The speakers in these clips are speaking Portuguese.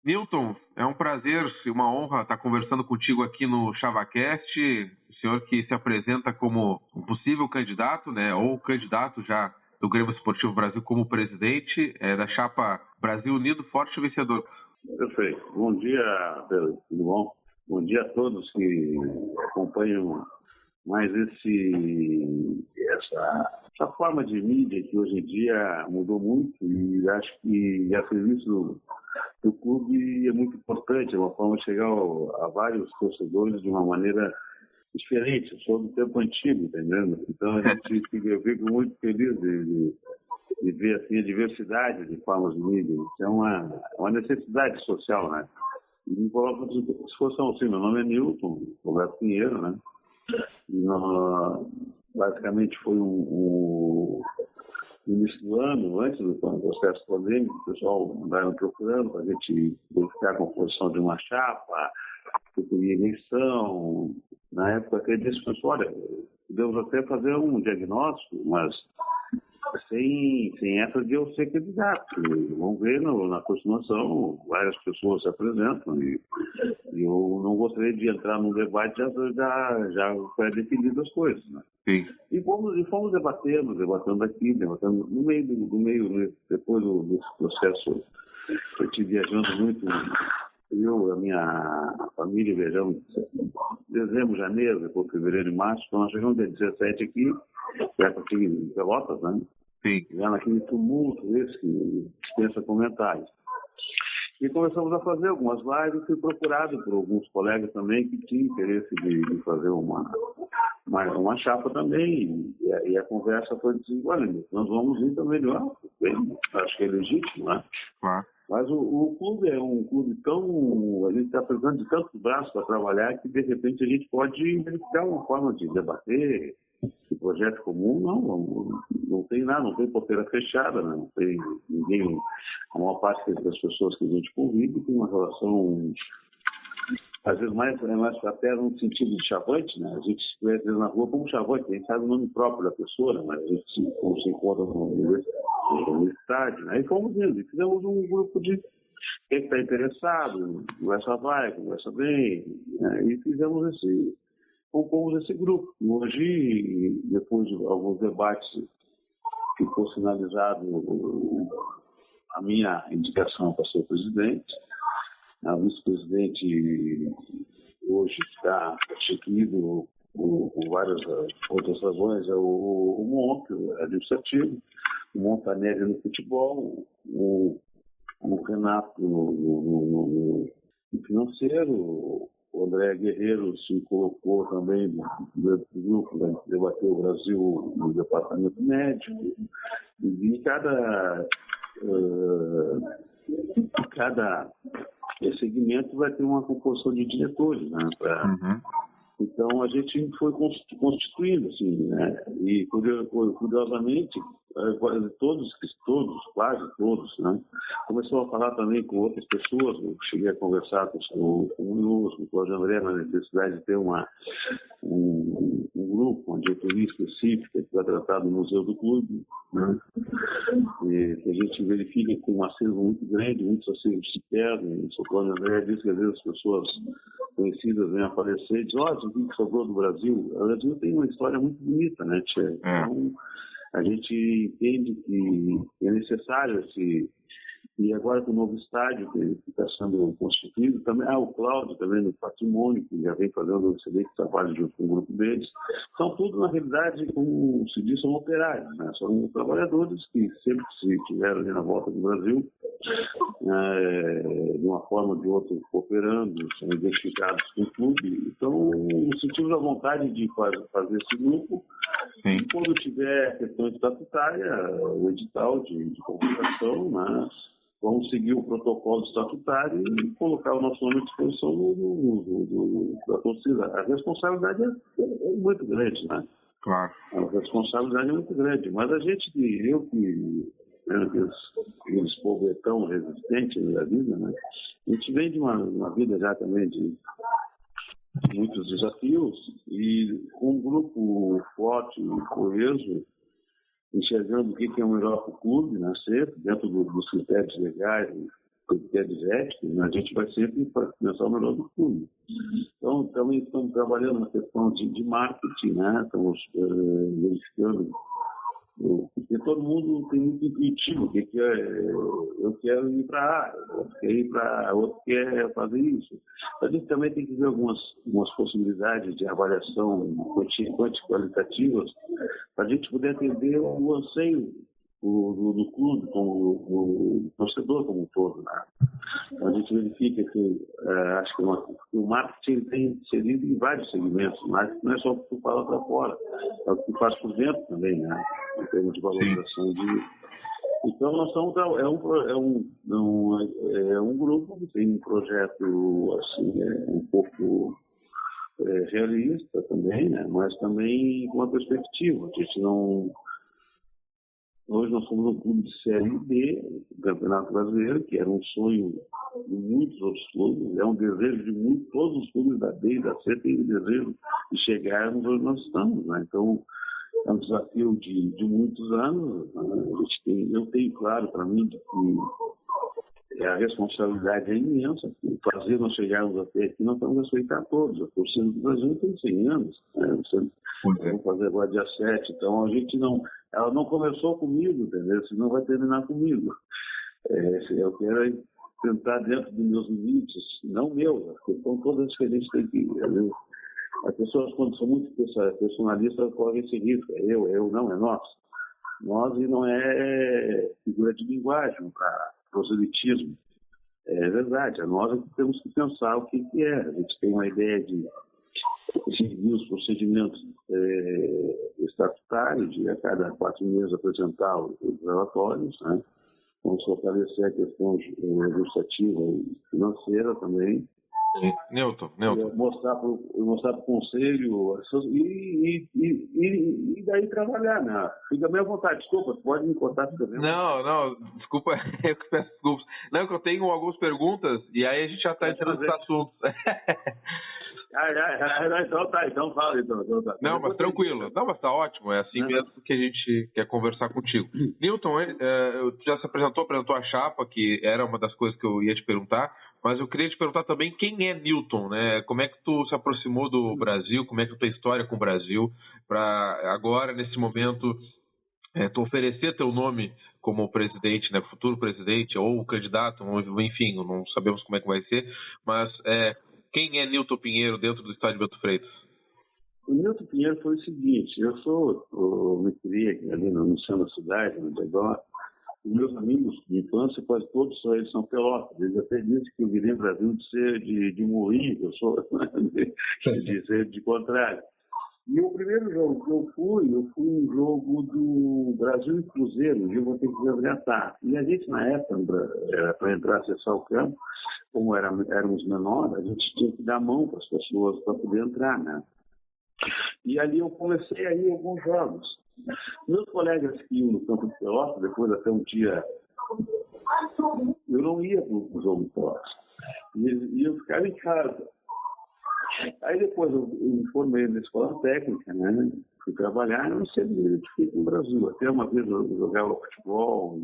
Newton, é um prazer e uma honra estar conversando contigo aqui no ChavaCast. O senhor que se apresenta como um possível candidato, né, ou candidato já do Grêmio Esportivo Brasil como presidente da chapa Brasil Unido, Forte e Vencedor. Perfeito. Bom dia, Pedro. Tudo bom? Bom dia a todos que acompanham mais essa forma de mídia que hoje em dia mudou muito e acho que a serviço do clube é muito importante, é uma forma de chegar a vários torcedores de uma maneira diferente. Eu sou do tempo antigo, entendendo? Então eu fico muito feliz de ver assim, a diversidade de formas de mídia. Isso é uma necessidade social, né? E me coloco à disposição, assim, meu nome é Newton Roberto Pinheiro, né? E basicamente foi no início do ano, antes do processo polêmico, o pessoal andaram procurando para a gente verificar a composição de uma chapa, que teria eleição. Na época, até disse, pessoal, olha, podemos até fazer um diagnóstico, mas sem essa de eu ser candidato. Vamos ver na continuação, várias pessoas se apresentam e eu não gostaria de entrar num debate já pré-definido as coisas, né? Sim. E fomos debatendo aqui, debatendo no meio, depois desse processo. Eu estive viajando muito, eu, a minha família, viajamos em dezembro, janeiro, depois fevereiro e março, então nós chegamos dia 17 aqui, perto aqui em Pelotas, né? Sim. Já naquele tumulto esse que dispensa comentários. E começamos a fazer algumas lives, fui procurado por alguns colegas também que tinham interesse de fazer uma chapa também, e a conversa foi assim, olha, nós vamos ir também, acho que é legítimo, né? Claro. Mas o clube é um clube a gente está precisando de tantos braços para trabalhar que de repente a gente pode verificar uma forma de debater. O projeto comum não tem nada, não tem porteira fechada, né? Não tem ninguém. A maior parte das pessoas que a gente convive tem uma relação, às vezes, mais fraterna no sentido de chavante, né? A gente se conhece na rua como chavante, a gente sabe o nome próprio da pessoa, né? Mas a gente se encontra no estádio, né? E fomos indo, e fizemos um grupo de quem está interessado, conversa vai, conversa bem, né? E compomos esse grupo. Hoje, depois de alguns debates, ficou sinalizado a minha indicação para ser presidente. A vice-presidente hoje está constituído por várias outras razões. É o Monte, administrativo, o Montanelli no futebol, o Renato no financeiro, o André Guerreiro se colocou também no grupo, né, debateu o Brasil no departamento médico, e cada segmento vai ter uma composição de diretores, né? Então a gente foi constituindo, assim, né? E curiosamente, quase todos, né? Começou a falar também com outras pessoas. Eu cheguei a conversar com o Luz, com o Cláudio André, na necessidade de ter um grupo, uma diretoria específica que vai tratar do Museu do Clube, né? E que a gente verifica que tem um acervo muito grande, muitos acervos se perdem. O Cláudio André disse que às vezes as pessoas conhecidas vêm aparecer e dizem, o que sobrou do Brasil? O Brasil tem uma história muito bonita, né, Tchê? Então, a gente entende que é necessário e agora com o novo estádio que está sendo constituído, também o Cláudio também no patrimônio, que já vem fazendo um excelente trabalho junto com o grupo deles. São tudo, na realidade, como se diz, são operários, né? São trabalhadores que sempre se tiveram ali na volta do Brasil, de uma forma ou de outra cooperando, são identificados com o clube. Então, sentimos a vontade de fazer esse grupo. Sim. E quando tiver questão estatutária, o edital de convocação, né? Vamos seguir o protocolo estatutário e colocar o nosso nome à disposição da torcida. A responsabilidade é muito grande, né? Claro. A responsabilidade é muito grande. Mas aqueles povo é tão resistente na vida, né? A gente vem de uma vida já também de muitos desafios e com um grupo forte e coeso, enxergando o que é o melhor para o clube, né, sempre dentro dos critérios legais critérios éticos, a gente vai sempre pensar o melhor do clube. Então, também estamos trabalhando na questão de marketing, né? Estamos verificando, porque todo mundo tem muito intuitivo, que eu quero ir para A, outro quer ir para outro quer fazer isso. A gente também tem que ver algumas possibilidades de avaliação quantitativas para a gente poder atender o anseio do clube, como o torcedor como um todo, né? Então, a gente verifica que acho que o marketing tem inserido em vários segmentos, mas não é só o que tu fala para fora, é o que tu faz por dentro também, né? Em termos de valorização de... Então, nós somos um grupo que tem um projeto assim, um pouco realista também, né? Mas também com uma perspectiva. A gente não... Hoje nós somos um clube de Série B do Campeonato Brasileiro, que era um sonho de muitos outros clubes, é um desejo de muitos, todos os clubes da B e da C têm o desejo de chegarmos onde nós estamos, né? Então, é um desafio de muitos anos, né? Eu tenho claro para mim que a responsabilidade é imensa. Fazer nós chegarmos até aqui, nós temos que respeitar todos. A torcida do Brasil tem 100 anos, né? Vamos fazer agora dia 7, então a gente não... Ela não começou comigo, entendeu? Senão vai terminar comigo. Eu quero tentar dentro dos meus limites, não meus, porque são todas diferentes que as pessoas, quando são muito personalistas, correm esse risco. Eu, não, é nós. Nós e não é figura de linguagem para proselitismo. É verdade, é nós que temos que pensar o que é. A gente tem uma ideia de seguir os procedimentos estatutários, de a cada 4 meses apresentar os relatórios, né? Vamos fortalecer a questão administrativa e financeira também. Newton. Mostrar para o conselho e daí trabalhar, né? Fica à minha vontade. Desculpa, pode me contar também. Não, desculpa, eu que peço desculpas. Não, que eu tenho algumas perguntas e aí a gente já está entrando nesse assunto. Então fala. Não, mas tranquilo. Não, mas tá ótimo. É assim mesmo que a gente quer conversar contigo. Newton, já se apresentou a chapa, que era uma das coisas que eu ia te perguntar, mas eu queria te perguntar também quem é Newton, né? Como é que tu se aproximou do Brasil, como é que é a tua história com o Brasil, para agora, nesse momento, tu oferecer teu nome como presidente, né? Futuro presidente ou candidato, enfim, não sabemos como é que vai ser, mas quem é Newton Pinheiro dentro do estádio Bento Freitas? O Newton Pinheiro foi o seguinte, eu me criei ali no centro da cidade, no Dedó. Os meus amigos de infância, quase todos eles são pelotas. Eles até dizem que eu virei Brasil de ser de moinho, eu sou de ser de contrário. E o primeiro jogo que eu fui um jogo do Brasil e Cruzeiro, e eu vou ter que resgatar. E a gente, na época, para entrar, acessar o campo, como éramos menores, a gente tinha que dar a mão para as pessoas para poder entrar, né? E ali eu comecei a ir a alguns jogos. Meus colegas que iam no campo de Pelotas, depois até um dia, eu não ia para o jogo de Pelotas. E eu ficava em casa. Aí depois eu me formei na escola técnica, né? Fui trabalhar e não sei me identifiquei com o Brasil. Até uma vez eu jogava futebol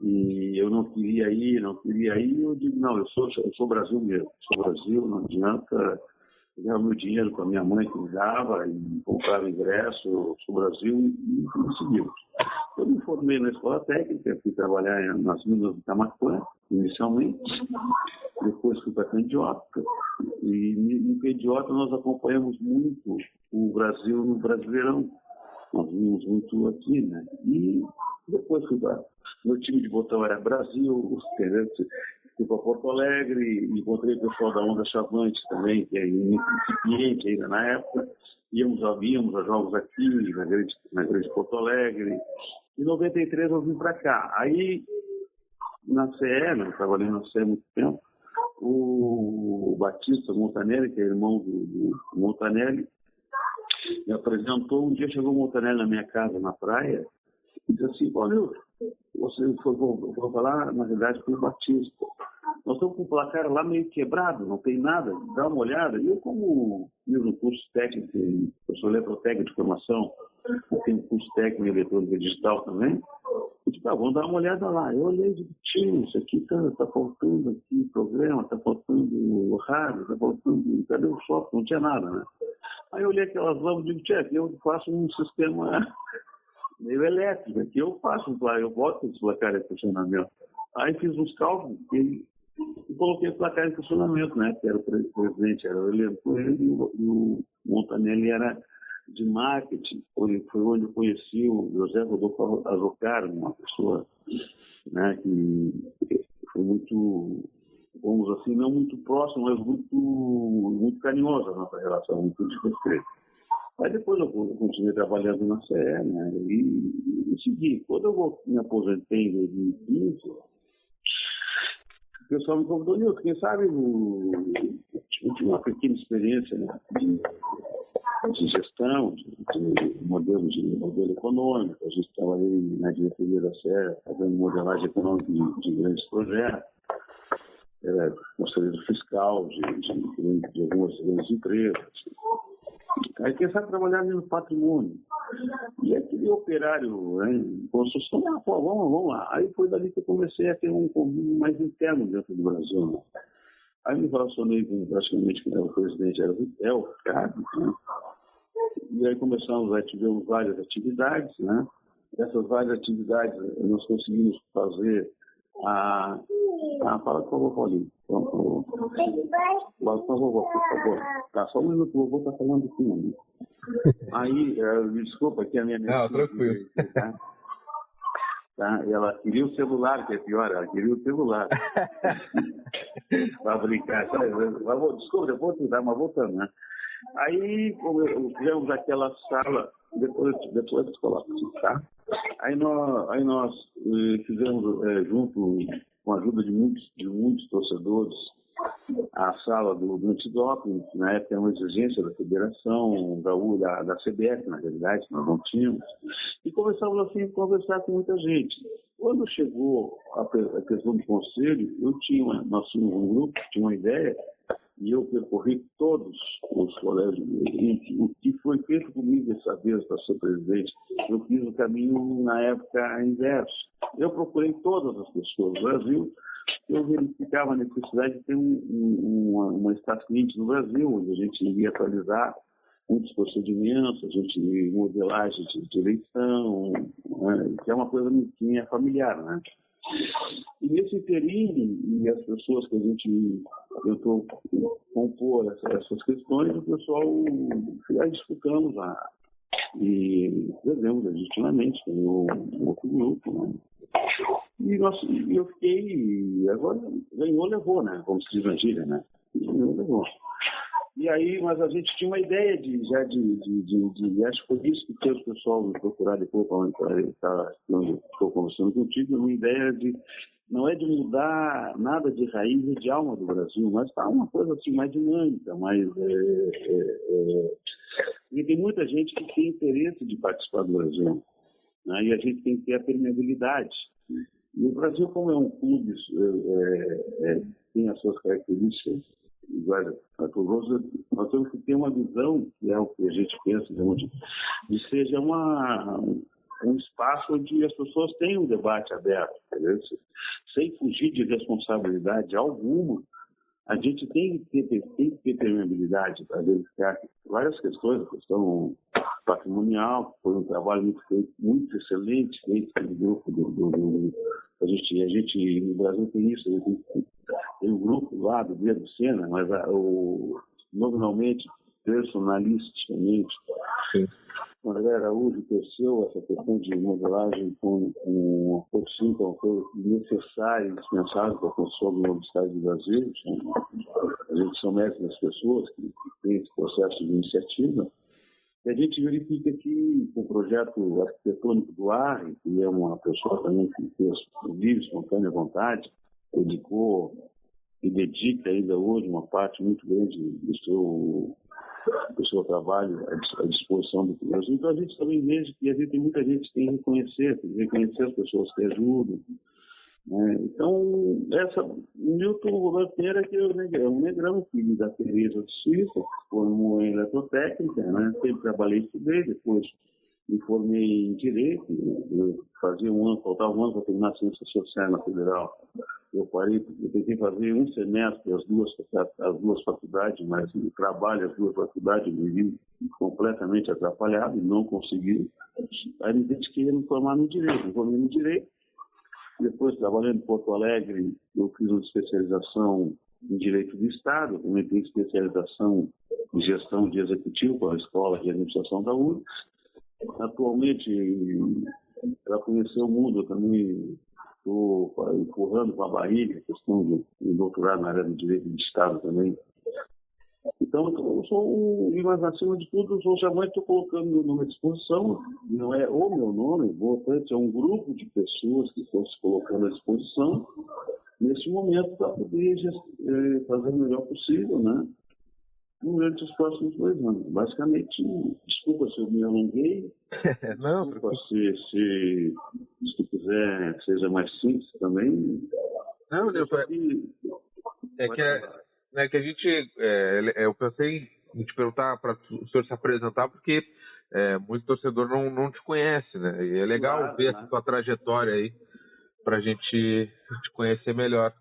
e eu não queria ir. Eu digo, não, eu sou Brasil mesmo. Sou Brasil, não adianta. Eu ganhava meu dinheiro com a minha mãe que me dava e comprava ingresso, sou Brasil e conseguimos. Eu me formei na escola técnica, fui trabalhar nas minas do Camaquã, inicialmente. Depois fui para Candiota. E em Candiota nós acompanhamos muito o Brasil no Brasileirão. Nós vimos muito aqui, né? E depois fui para... Meu time de botão era Brasil, entendeu? Fui para Porto Alegre, encontrei o pessoal da Onda Chavante também, que é incipiente ainda na época. Íamos a jogos aqui, na grande Porto Alegre. Em 93 eu vim para cá. Aí, na CE, eu trabalhei na CE há muito tempo, o Batista Montanelli, que é irmão do Montanelli, me apresentou. Um dia chegou o Montanelli na minha casa, na praia, e disse assim: Paulo, você foi falar, na verdade, com o Batista. Nós estamos com o placar lá meio quebrado, não tem nada, dá uma olhada. E eu, como fiz um curso técnico, eu sou eletrotécnico de formação, eu tenho um curso técnico em eletrônica digital também, Eu disse, vamos dar uma olhada lá. Eu olhei e disse, isso aqui tá faltando aqui programa, tá faltando rádio, tá faltando, cadê o software? Não tinha nada, né? Aí eu olhei aquelas lâmpadas e digo, chefe, eu faço um sistema meio elétrico, aqui eu faço, eu boto esse placar de funcionamento. Aí fiz uns cálculos e coloquei o placar de funcionamento, né? Que era o presidente, era o Heleno Coelho, e o Montanelli era de marketing. Foi onde eu conheci o José Rodolfo Azocaro, uma pessoa, né, que foi muito, vamos assim, não muito próximo, mas muito carinhosa a nossa relação, muito de respeito. Aí depois eu continuei trabalhando na CE, né, e segui. Quando eu me aposentei em 2015, o pessoal me convidou, Nilton, quem sabe eu tive uma pequena experiência, né, de gestão, de modelo econômico. A gente trabalhei na diretoria da CE, fazendo modelagem econômica de grandes projetos, conselheiro fiscal de algumas grandes empresas. Aí quem sabe trabalhar no patrimônio. E aquele operário, né, em construção, vamos lá. Aí foi dali que eu comecei a ter um convívio mais interno dentro do Brasil. Né? Aí me relacionei com praticamente quem era o presidente, era o Ricardo, né? E aí tivemos várias atividades, né? Essas várias atividades nós conseguimos fazer fala com a vovó ali. Fala com a vovó, por favor. Tá, só um minuto, o vovô está falando aqui. Aí, desculpa, aqui a minha Não, tranquilo. Tá? E ela queria o celular, que é pior, ela queria o celular. Para brincar. Desculpa, eu vou te dar, mas voltando, né? Aí fizemos aquela sala, depois eu te coloco, tá? Aí nós fizemos, junto com a ajuda de muitos torcedores, a sala do antidoping, que na época era uma exigência da federação, da CBF, na realidade, nós não tínhamos, e começamos assim a conversar com muita gente. Quando chegou a questão do conselho, nós tínhamos um grupo que tinha uma ideia, e eu percorri todos os colégios, e o que foi feito comigo dessa vez para ser presidente, eu fiz o caminho na época inverso. Eu procurei todas as pessoas do Brasil, eu verificava a necessidade de ter uma Staff Meeting no Brasil, onde a gente iria atualizar muitos procedimentos, a gente modelagem de eleição, né, que é uma coisa que é familiar, né? E nesse interim, e as pessoas que a gente tentou compor essas questões, o pessoal aí disputamos e perdemos legitimamente com um outro grupo, né? E eu fiquei, agora ganhou, levou, né? Como se diz na gíria, né? Ganhou, levou. E aí, mas a gente tinha uma ideia acho que foi isso que fez o pessoal me procurar depois para estou conversando contigo, uma ideia não é de mudar nada de raiz e de alma do Brasil, mas está uma coisa assim mais dinâmica, e tem muita gente que tem interesse de participar do Brasil, né? E a gente tem que ter a permeabilidade. E o Brasil, como é um clube, tem as suas características iguais a todos, nós temos que ter uma visão, que é o que a gente pensa, de seja um espaço onde as pessoas têm um debate aberto, entendeu? Sem fugir de responsabilidade alguma. A gente tem que ter permeabilidade para verificar várias questões, a questão patrimonial, foi um trabalho muito excelente feito pelo grupo a gente no Brasil tem isso, tem um grupo lá do Diego Sena, mas nominalmente, personalisticamente, o André Araújo teceu essa questão de modelagem com a profissão que foi necessária e indispensável para a construção do novo Estado do Brasil. A gente somete as pessoas que têm esse processo de iniciativa. E a gente verifica que o projeto arquitetônico do ARRE, que é uma pessoa também que fez livre, espontânea vontade, dedicou e dedica ainda hoje uma parte muito grande do seu trabalho à disposição do Brasil. Então a gente também veja que tem muita gente que tem que reconhecer as pessoas que ajudam. Né? Então, o Nilton Roberto Pinheiro é um negrão, filho da Tereza de Suíça, formou em eletrotécnica, né? Sempre trabalhei, estudei, depois me formei em Direito, eu fazia um ano, faltava um ano para terminar a Ciências Sociais na Federal. Eu tentei fazer um semestre as duas faculdades, mas o trabalho, as duas faculdades, me vi completamente atrapalhado e não consegui. Aí me dediquei a me formar no Direito. Me formei no Direito, depois trabalhando em Porto Alegre, eu fiz uma especialização em Direito do Estado, também tenho especialização em Gestão de Executivo pela Escola de Administração da URGS. Atualmente, para conhecer o mundo, eu também estou empurrando com a barriga a questão de doutorado na área do Direito do Estado também. Então, eu sou, mas acima de tudo, eu sou jamais estou colocando meu nome à disposição, não é o meu nome, é um grupo de pessoas que estão se colocando à disposição nesse momento para poder fazer o melhor possível, né? Durante os próximos 2 anos. Basicamente, desculpa se eu me alonguei, Não, desculpa se tu quiser que seja mais simples também. não, Nilson, é que a gente, eu pensei em te perguntar para o senhor se apresentar, porque muito torcedor não te conhece, né? E é legal ver essa tua trajetória aí, para a gente te conhecer melhor.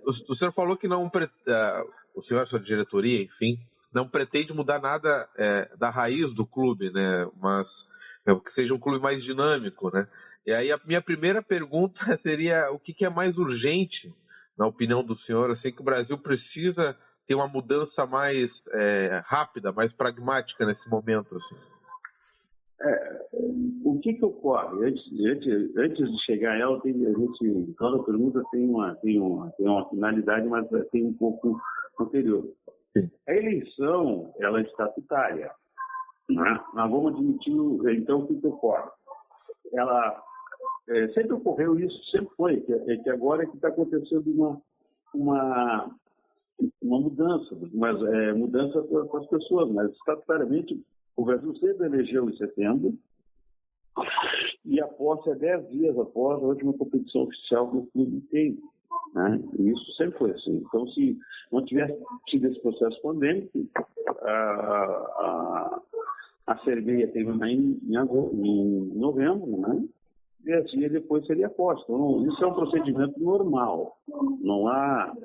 O senhor falou que o senhor, a sua diretoria, enfim, não pretende mudar nada da raiz do clube, né? Mas que seja um clube mais dinâmico, né? E aí a minha primeira pergunta seria o que é mais urgente, na opinião do senhor? Eu sei que o Brasil precisa ter uma mudança mais rápida, mais pragmática nesse momento, assim. O que ocorre? Antes de chegar a ela, cada pergunta tem uma finalidade, mas tem um pouco anterior. Sim. A eleição, ela é estatutária. Né? Nós vamos admitir, então, o que ocorre? Ela sempre ocorreu isso, sempre foi, que agora é que está acontecendo uma mudança, mas mudança para as pessoas, mas estatutariamente o Brasil sempre elegeu em setembro e a posse é 10 dias após a última competição oficial que o clube tem. Né? E isso sempre foi assim. Então, se não tivesse tido esse processo pandêmico, a cerveja teve em novembro, né? 10 dias depois seria posta. Então, isso é um procedimento normal. Não há...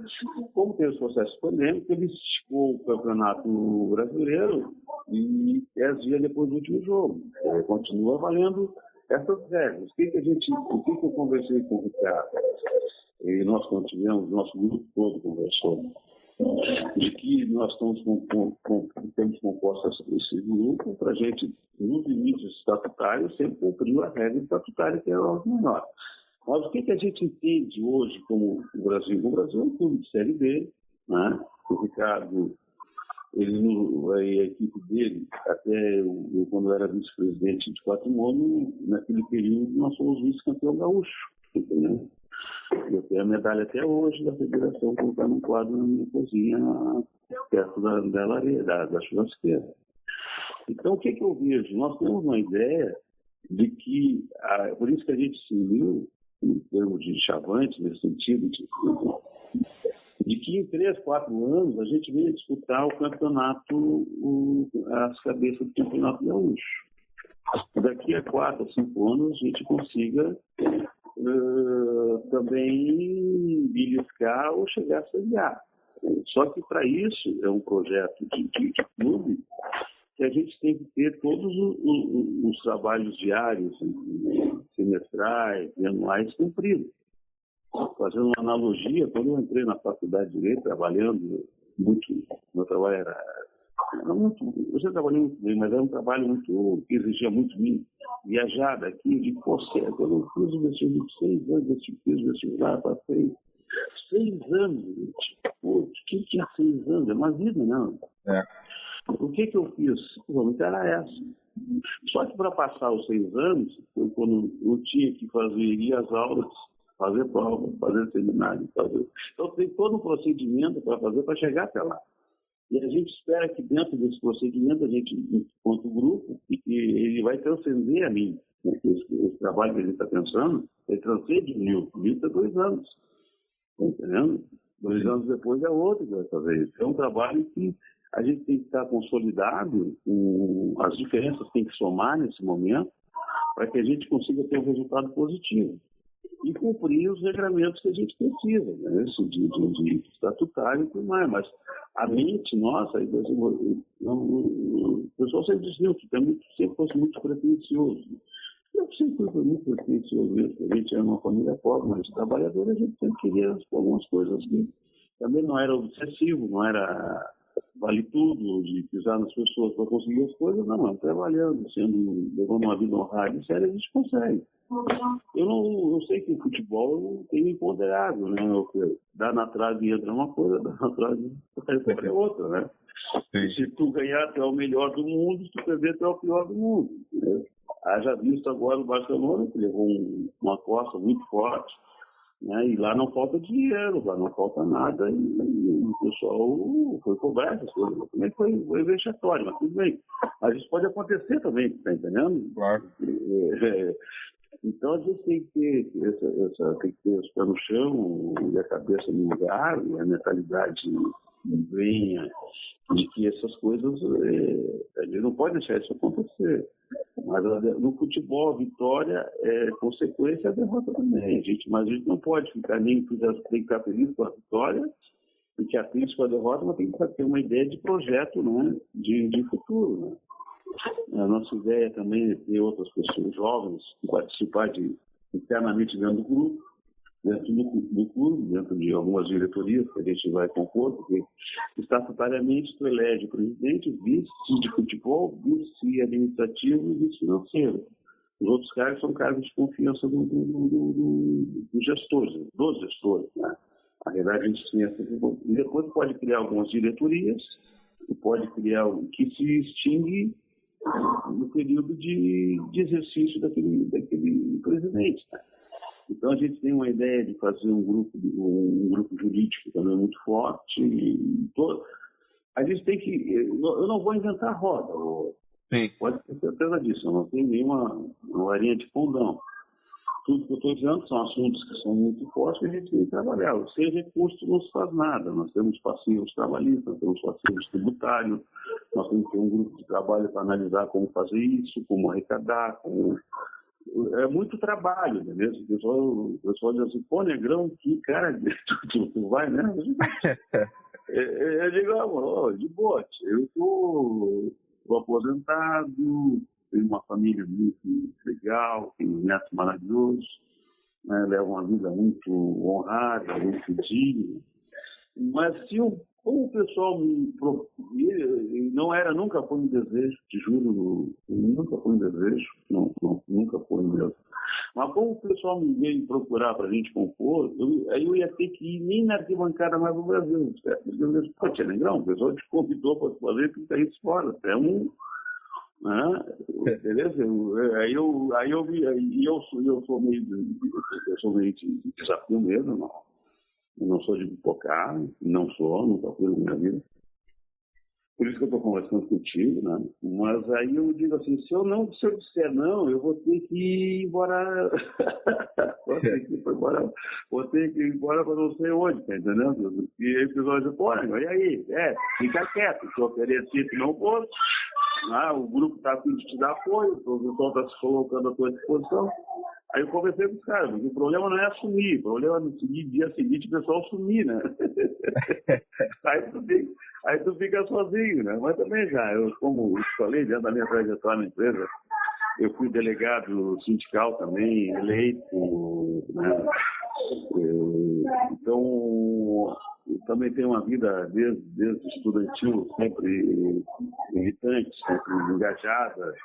Como tem os processos pandêmicos, ele esticou o Campeonato Brasileiro e 10 dias depois do último jogo. Continua valendo essas regras. O que eu conversei com o Ricardo? E nós tivemos, nosso grupo todo conversou, de que nós temos composto esse grupo para a gente, no limite estatutário, sempre cumprir a regra estatutária, que é o menor. Mas o que a gente entende hoje como o Brasil? O Brasil é um clube de Série B, né? O Ricardo, a equipe dele, até quando eu era vice-presidente de patrimônio, naquele período nós fomos vice-campeão gaúcho, entendeu? Eu tenho a medalha até hoje da federação colocar num quadro na minha cozinha, perto da lareira, da churrasqueira. Então, o que eu vejo? Nós temos uma ideia de que, por isso que a gente se uniu, em termos de chavante, nesse sentido, de que em 3, 4 anos a gente venha disputar o campeonato, as cabeças do campeonato gaúcho. Daqui a 4 a 5 anos a gente consiga também beliscar ou chegar a Série A. Só que para isso é um projeto de clube que a gente tem que ter todos os trabalhos diários, semestrais e anuais cumpridos. Fazendo uma analogia, quando eu entrei na faculdade de Direito, trabalhando muito, meu trabalho era muito, eu já trabalhei muito bem, mas era um trabalho que exigia muito de mim. Viajar daqui, de você, quando eu fiz o vestibular de 6 anos, fiz o vestibular, passei 6 anos, gente. Pô, o que é 6 anos? É uma vida, não. O que eu fiz? Vamos era essa. Só que para passar os 6 anos, foi quando eu tinha que ir às aulas, fazer prova, fazer seminário, Então tem todo um procedimento para fazer para chegar até lá. E a gente espera que dentro desse procedimento, a gente, enquanto grupo, que ele vai transcender a mim. Né? Esse trabalho que a gente está pensando, ele transcende o Nil. O Nil está 2 anos. Tá entendendo? 2 anos depois é outro dessa vez. É um trabalho que a gente tem que estar consolidado, as diferenças têm que somar nesse momento para que a gente consiga ter um resultado positivo e cumprir os regramentos que a gente precisa, né? Isso de estatutário e tudo mais. Mas a mente nossa, o pessoal sempre diz que sempre fosse muito pretencioso. Eu sempre fui muito pretencioso mesmo. A gente era uma família pobre, mas trabalhadora, a gente sempre queria algumas coisas que também não era obsessivo, não era vale tudo, de pisar nas pessoas para conseguir as coisas, não, trabalhando, levando uma vida honrada, sério, a gente consegue. Eu sei que o futebol tem imponderável, né? Dá na trave e entra uma coisa, dá na trave e entra outra, né? Se tu ganhar, tu é o melhor do mundo, se tu perder, tu é o pior do mundo. Né? Haja visto agora o Barcelona, que levou uma costa muito forte, né? E lá não falta dinheiro, lá não falta nada, e o pessoal foi cobrar essas coisas. Também foi vexatório, mas tudo bem. Mas isso pode acontecer também, tá entendendo? Claro. Então a gente tem que ter tem que ter os pés no chão e a cabeça no lugar, e a mentalidade bem de que essas coisas a gente não pode deixar isso acontecer. Mas no futebol a vitória é consequência da derrota também, mas a gente não pode ficar tem que ficar feliz com a vitória e que triste com a derrota, mas tem que ter uma ideia de projeto, né, de futuro, né? A nossa ideia também é ter outras pessoas jovens que participar internamente dentro do grupo, dentro do clube, dentro de algumas diretorias que a gente vai compor, porque estatutariamente tu elege o presidente, vice de futebol, vice administrativo e vice financeiro. Os outros cargos são cargos de confiança dos gestores, né? Na verdade, a gente tem essa. E depois pode criar algumas diretorias, e pode criar que se extingue no período de exercício daquele presidente, né? Então a gente tem uma ideia de fazer um grupo jurídico também muito forte. A gente tem que. Eu não vou inventar roda. Sim. Pode ter certeza disso. Eu não tenho nenhuma varinha de condão. Tudo que eu estou dizendo são assuntos que são muito fortes que a gente tem que trabalhar. Sem recurso não se faz nada. Nós temos passivos trabalhistas, nós temos passivos tributários, nós temos que ter um grupo de trabalho para analisar como fazer isso, como arrecadar, é muito trabalho, beleza? O pessoal diz assim, pô, Negrão, que cara, tu vai, né? Eu digo, de bote, eu tô aposentado, tenho uma família muito legal, tenho netos maravilhosos, né? Levo uma vida muito honrada, muito digna. Mas como o pessoal nunca foi um desejo, te juro, nunca foi um desejo, nunca foi mesmo. Mas como o pessoal me veio procurar para a gente compor, aí eu ia ter que ir nem na arquibancada mais do Brasil, certo? Eu disse, pô, Tia Negrão, o pessoal te convidou para fazer, fica aí fora, é um... Né? Beleza? Aí eu sou meio de desafio mesmo, não. Eu não sou de pipocar, nunca fui na minha vida. Por isso que eu estou conversando contigo, né? Mas aí eu digo assim, se eu disser não, eu vou ter que ir embora. Vou ter que ir embora para não sei onde, tá entendendo? E aí o pessoal diz, pô, e aí? Fica quieto, se oferecer que não posso. O grupo está a fim de te dar apoio, o pessoal está se colocando à tua disposição. Aí eu conversei com os caras, porque o problema não é assumir, o problema é no dia seguinte o pessoal sumir, né? aí tu fica sozinho, né? Mas também como eu falei, dentro da minha trajetória na empresa, eu fui delegado sindical também, eleito, né? Então, eu também tenho uma vida desde estudantil, sempre militante, sempre engajada,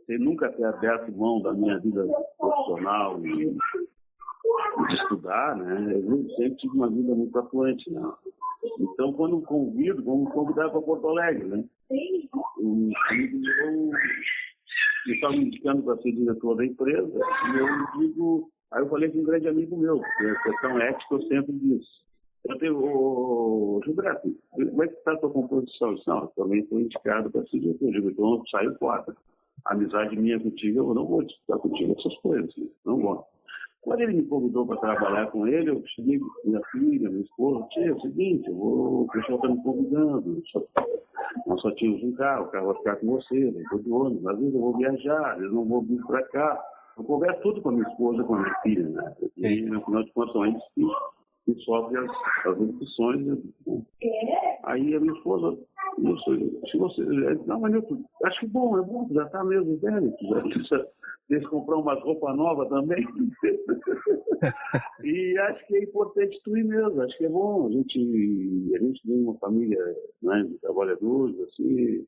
sem nunca ter aberto mão da minha vida profissional e de estudar, né? Eu sempre tive uma vida muito atuante, né? Então, quando vamos convidar para Porto Alegre, né? Um amigo meu estava me indicando para ser diretor da empresa, aí eu falei com um grande amigo meu, que é questão ética, eu sempre disse. Gilberto, como é que está a tua composição? Não, eu também estou indicado para ser diretor. Então eu saio fora. A amizade minha contigo, eu não vou disputar contigo essas coisas. Não vou. Quando ele me convidou para trabalhar com ele, eu cheguei com minha filha, minha esposa, tia, é o seguinte, o pessoal está me convidando, nós só tínhamos um carro, o carro vai ficar com você, não estou de ônibus, às vezes eu vou viajar, eu não vou vir para cá. Eu converso tudo com a minha esposa, com a minha filha, né? E, no final de contas, são eles que sofrem as opções. Né? Aí a minha esposa, se você... Não, mas eu acho que é bom, já está mesmo velho, já precisa comprar uma roupa nova também. E acho que é importante tu ir mesmo, acho que é bom. A gente tem uma família, né, de trabalhadores, assim,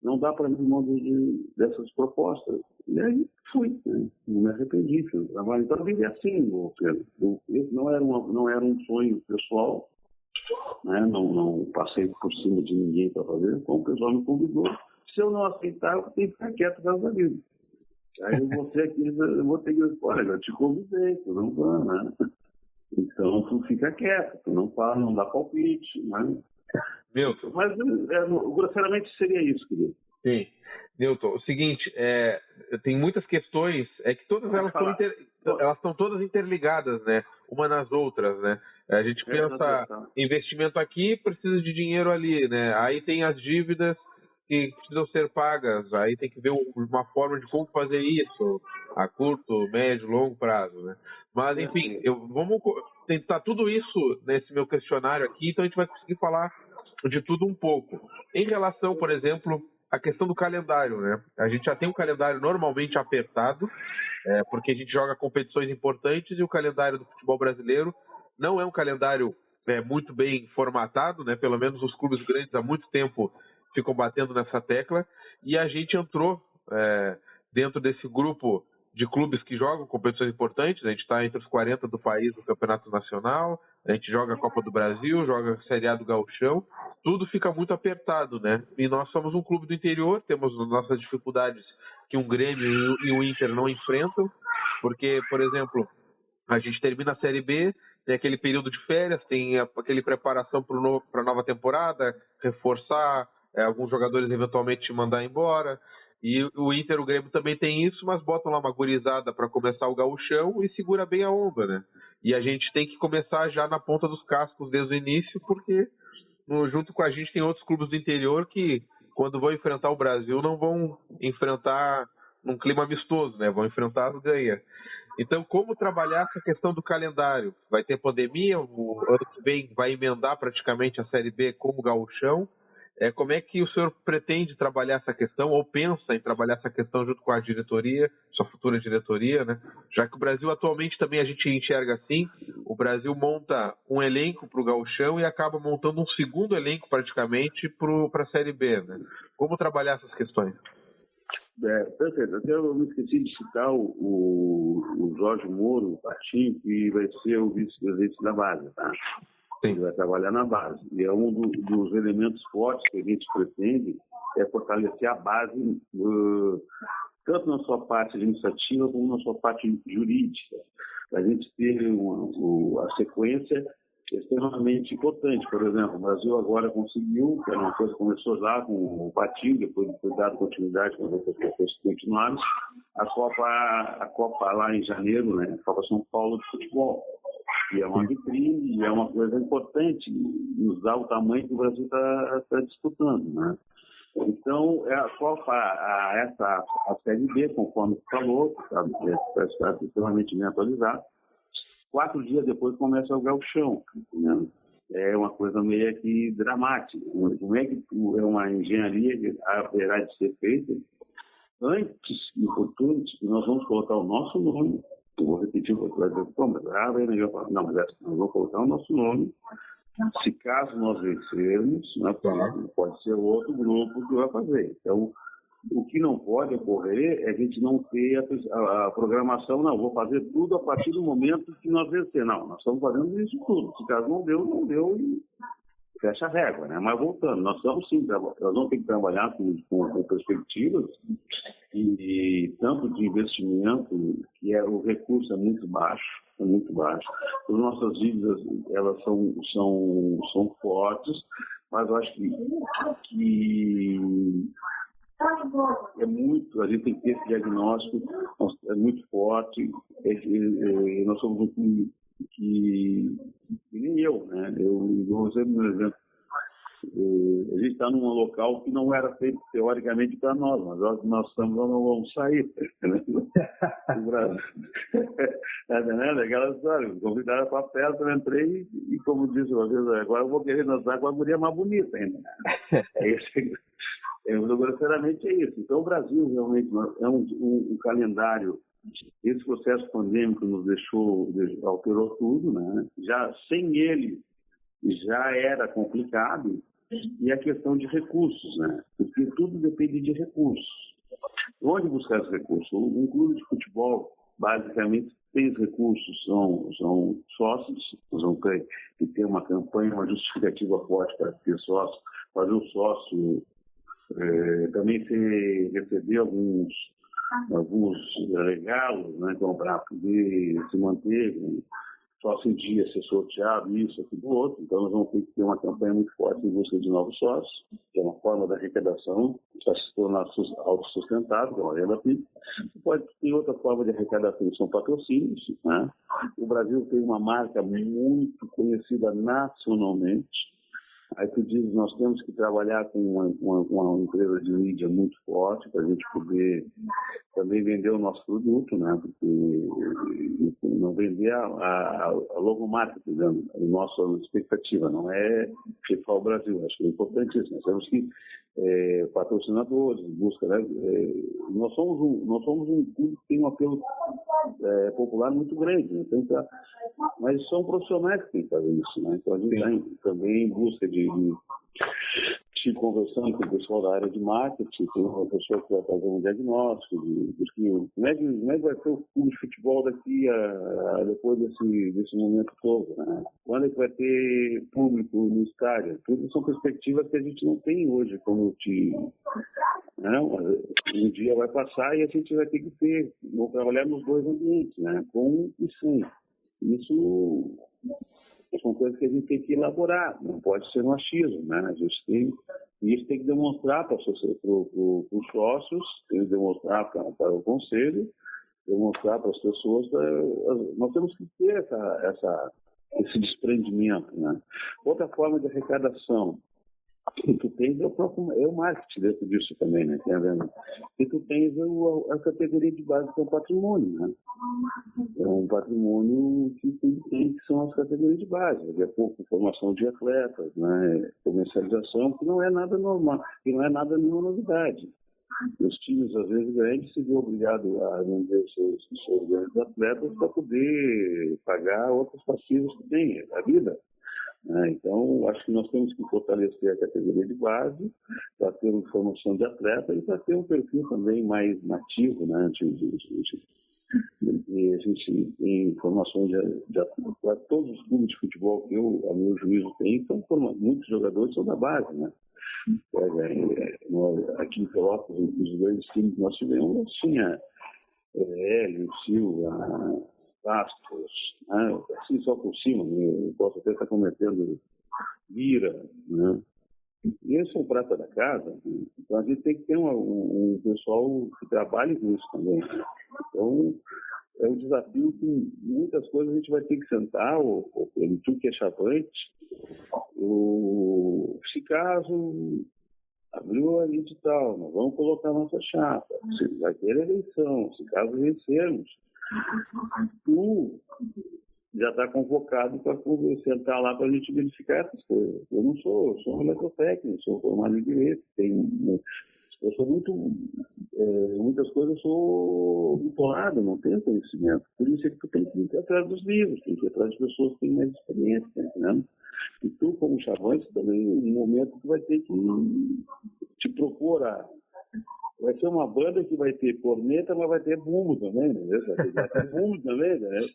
não dá para abrir mão dessas propostas. E aí fui, né? Não me arrependi, fiz o trabalho. Então eu vivi assim, Pedro. Não era um sonho pessoal, né? Não passei por cima de ninguém para fazer, como o pessoal me convidou. Se eu não aceitar, eu tenho que ficar quieto por da vida. Aí eu vou ter que olha, eu te convidei, tu não vai, né? Então tu fica quieto, tu não fala, não dá palpite, né? Milton. Mas, grosseiramente, seria isso, querido. Sim. Milton, o seguinte, tem muitas questões, que todas elas estão todas interligadas, né? Uma nas outras, né? A gente pensa, investimento aqui, precisa de dinheiro ali, né? Aí tem as dívidas que precisam ser pagas, aí tem que ver uma forma de como fazer isso, a curto, médio, longo prazo, né? Mas, enfim, vamos tentar tudo isso nesse meu questionário aqui, então a gente vai conseguir falar de tudo um pouco. Em relação, por exemplo, à questão do calendário, né? A gente já tem um calendário normalmente apertado, porque a gente joga competições importantes e o calendário do futebol brasileiro não é um calendário muito bem formatado, né? Pelo menos os clubes grandes há muito tempo ficam batendo nessa tecla, e a gente entrou dentro desse grupo de clubes que jogam competições importantes. A gente está entre os 40 do país no Campeonato Nacional, a gente joga a Copa do Brasil, joga a Série A do Gauchão, tudo fica muito apertado, né? E nós somos um clube do interior, temos nossas dificuldades que um Grêmio e o Inter não enfrentam, porque, por exemplo, a gente termina a Série B, tem aquele período de férias, tem aquele preparação para a nova temporada, reforçar, alguns jogadores eventualmente te mandar embora. E o Inter e o Grêmio também tem isso, mas botam lá uma gurizada para começar o gauchão e segura bem a onda, né? E a gente tem que começar já na ponta dos cascos desde o início, porque junto com a gente tem outros clubes do interior que, quando vão enfrentar o Brasil, não vão enfrentar num clima amistoso, né? Vão enfrentar as ganha. Então, como trabalhar essa questão do calendário? Vai ter pandemia, o ano que vem vai emendar praticamente a Série B como gauchão. Como é que o senhor pretende trabalhar essa questão, ou pensa em trabalhar essa questão junto com a diretoria, sua futura diretoria, né? Já que o Brasil atualmente também a gente enxerga assim, o Brasil monta um elenco para o gauchão e acaba montando um segundo elenco praticamente para a Série B, né? Como trabalhar essas questões? Perfeito. Até eu me esqueci de citar o Jorge Moro, o Patinho, que vai ser o vice-presidente da base, tá? Ele vai trabalhar na base. E é um dos elementos fortes que a gente pretende fortalecer a base, tanto na sua parte administrativa como na sua parte jurídica. A gente ter a sequência extremamente importante. Por exemplo, o Brasil agora conseguiu, que era uma coisa que começou já com o Patinho, depois foi dado continuidade com as outras pessoas que continuaram, a Copa lá em janeiro, né? A Copa São Paulo de futebol. E é uma vitrine, e é uma coisa importante, nos dá o tamanho que o Brasil está disputando, né? Então, a Copa, a Série B, conforme você falou, está extremamente bem atualizado, 4 dias depois começa o gauchão, né? É uma coisa meio que dramática. Como é que é uma engenharia que haverá de ser feita antes, no futuro, que nós vamos colocar o nosso nome. Eu vou repetir o que vai dizer, não, mas nós vamos colocar o nosso nome. Se caso nós vencermos, né, pode ser outro grupo que vai fazer. Então, o que não pode ocorrer é a gente não ter a programação, não, vou fazer tudo a partir do momento que nós vencer. Não, nós estamos fazendo isso tudo. Se caso não deu e fecha a régua, né? Mas voltando, nós vamos ter que trabalhar com perspectivas e tanto de investimento, que o recurso é muito baixo. As nossas dívidas, elas são fortes, mas eu acho que a gente tem que ter esse diagnóstico, é muito forte, nós somos um clube que nem eu, né? Eu vou sempre um exemplo. A gente está num local que não era feito teoricamente para nós, mas nós estamos, nós não vamos sair. Né? Aquela história, convidaram para a festa, eu entrei e, como disse uma vez, agora eu vou querer dançar com a guria mais bonita ainda. É isso. Grosseiramente é isso. Então, o Brasil realmente é um calendário. Esse processo pandêmico nos alterou tudo, né? Já sem ele já era complicado, e a questão de recursos, né? Porque tudo depende de recursos. Onde buscar os recursos? Um clube de futebol, basicamente, tem os recursos, são sócios, vão ter que ter uma campanha, uma justificativa forte para ter sócio, fazer o sócio também receber alguns regalos, né, para poder se manter, sócio em dia ser sorteado, isso, aquilo, outro. Então, nós vamos ter que ter uma campanha muito forte em busca de novos sócios, que é uma forma da arrecadação para se tornar autossustentável, que é uma renda fixa. Pode ter outra forma de arrecadação, que são patrocínios. Né? O Brasil tem uma marca muito conhecida nacionalmente. Aí tu diz, nós temos que trabalhar com uma empresa de mídia muito forte para a gente poder também vender o nosso produto, né? Porque não vender a logomarca, digamos, a nossa expectativa, não é chifrar o Brasil. Acho que é importantíssimo. Nós temos que patrocinadores, busca, né? Nós somos um clube que tem um apelo popular muito grande, né? Mas são profissionais que têm que fazer isso, né? Então a gente está também em busca de conversando com o pessoal da área de marketing, tem uma pessoa que vai fazer um diagnóstico como é que vai ser o clube de futebol daqui depois desse momento todo, né? Quando é que vai ter público no estádio? Tudo são perspectivas que a gente não tem hoje, como não, um dia vai passar e a gente vai ter que trabalhar nos dois ambientes, né? Com e sem. Isso são coisas que a gente tem que elaborar, não pode ser um achismo, né? A gente tem que demonstrar para os sócios, tem que demonstrar para o conselho, demonstrar para as pessoas. Nós temos que ter esse desprendimento, né? Outra forma de arrecadação que tu tens é o marketing dentro disso também, né? E tu tens a categoria de base que é o patrimônio, né? É um patrimônio que tem, que são as categorias de base. Daqui a pouco, formação de atletas, né? Comercialização, que não é nada normal, que não é nada nenhuma novidade. Os times, às vezes, grandes se vêem obrigados a vender seus grandes atletas para poder pagar outros passivos que têm, a vida. Então, acho que nós temos que fortalecer a categoria de base para ter uma formação de atleta e para ter um perfil também mais nativo, né? E a gente tem informação de para todos os clubes de futebol que a meu juízo tem, muitos jogadores são da base, né? Aqui em Pelotas, os grandes times que nós tivemos, tinha Hélio, Silva, Bastos, né? Assim só por cima, eu posso até estar cometendo Vira, né? E eles são prata da casa, né? Então a gente tem que ter um pessoal que trabalhe com isso também. Então é um desafio que muitas coisas a gente vai ter que sentar, tu que é chavante, se caso abriu a edital, nós vamos colocar nossa chapa, vai ter eleição, se caso vencermos, tu já está convocado para sentar lá para a gente verificar essas coisas. Eu não sou um eletrotécnico, sou formado em direito, eu sou muitas coisas eu sou bitolado, não tenho conhecimento. Por isso é que tu tem que ir atrás dos livros, tem que ir atrás de pessoas que têm mais experiência, tá entendendo? E tu, como chavante, também, em um momento, tu vai ter que te propor vai ser uma banda que vai ter corneta, mas vai ter bumbo também, né? Vai ter bumbo também, né?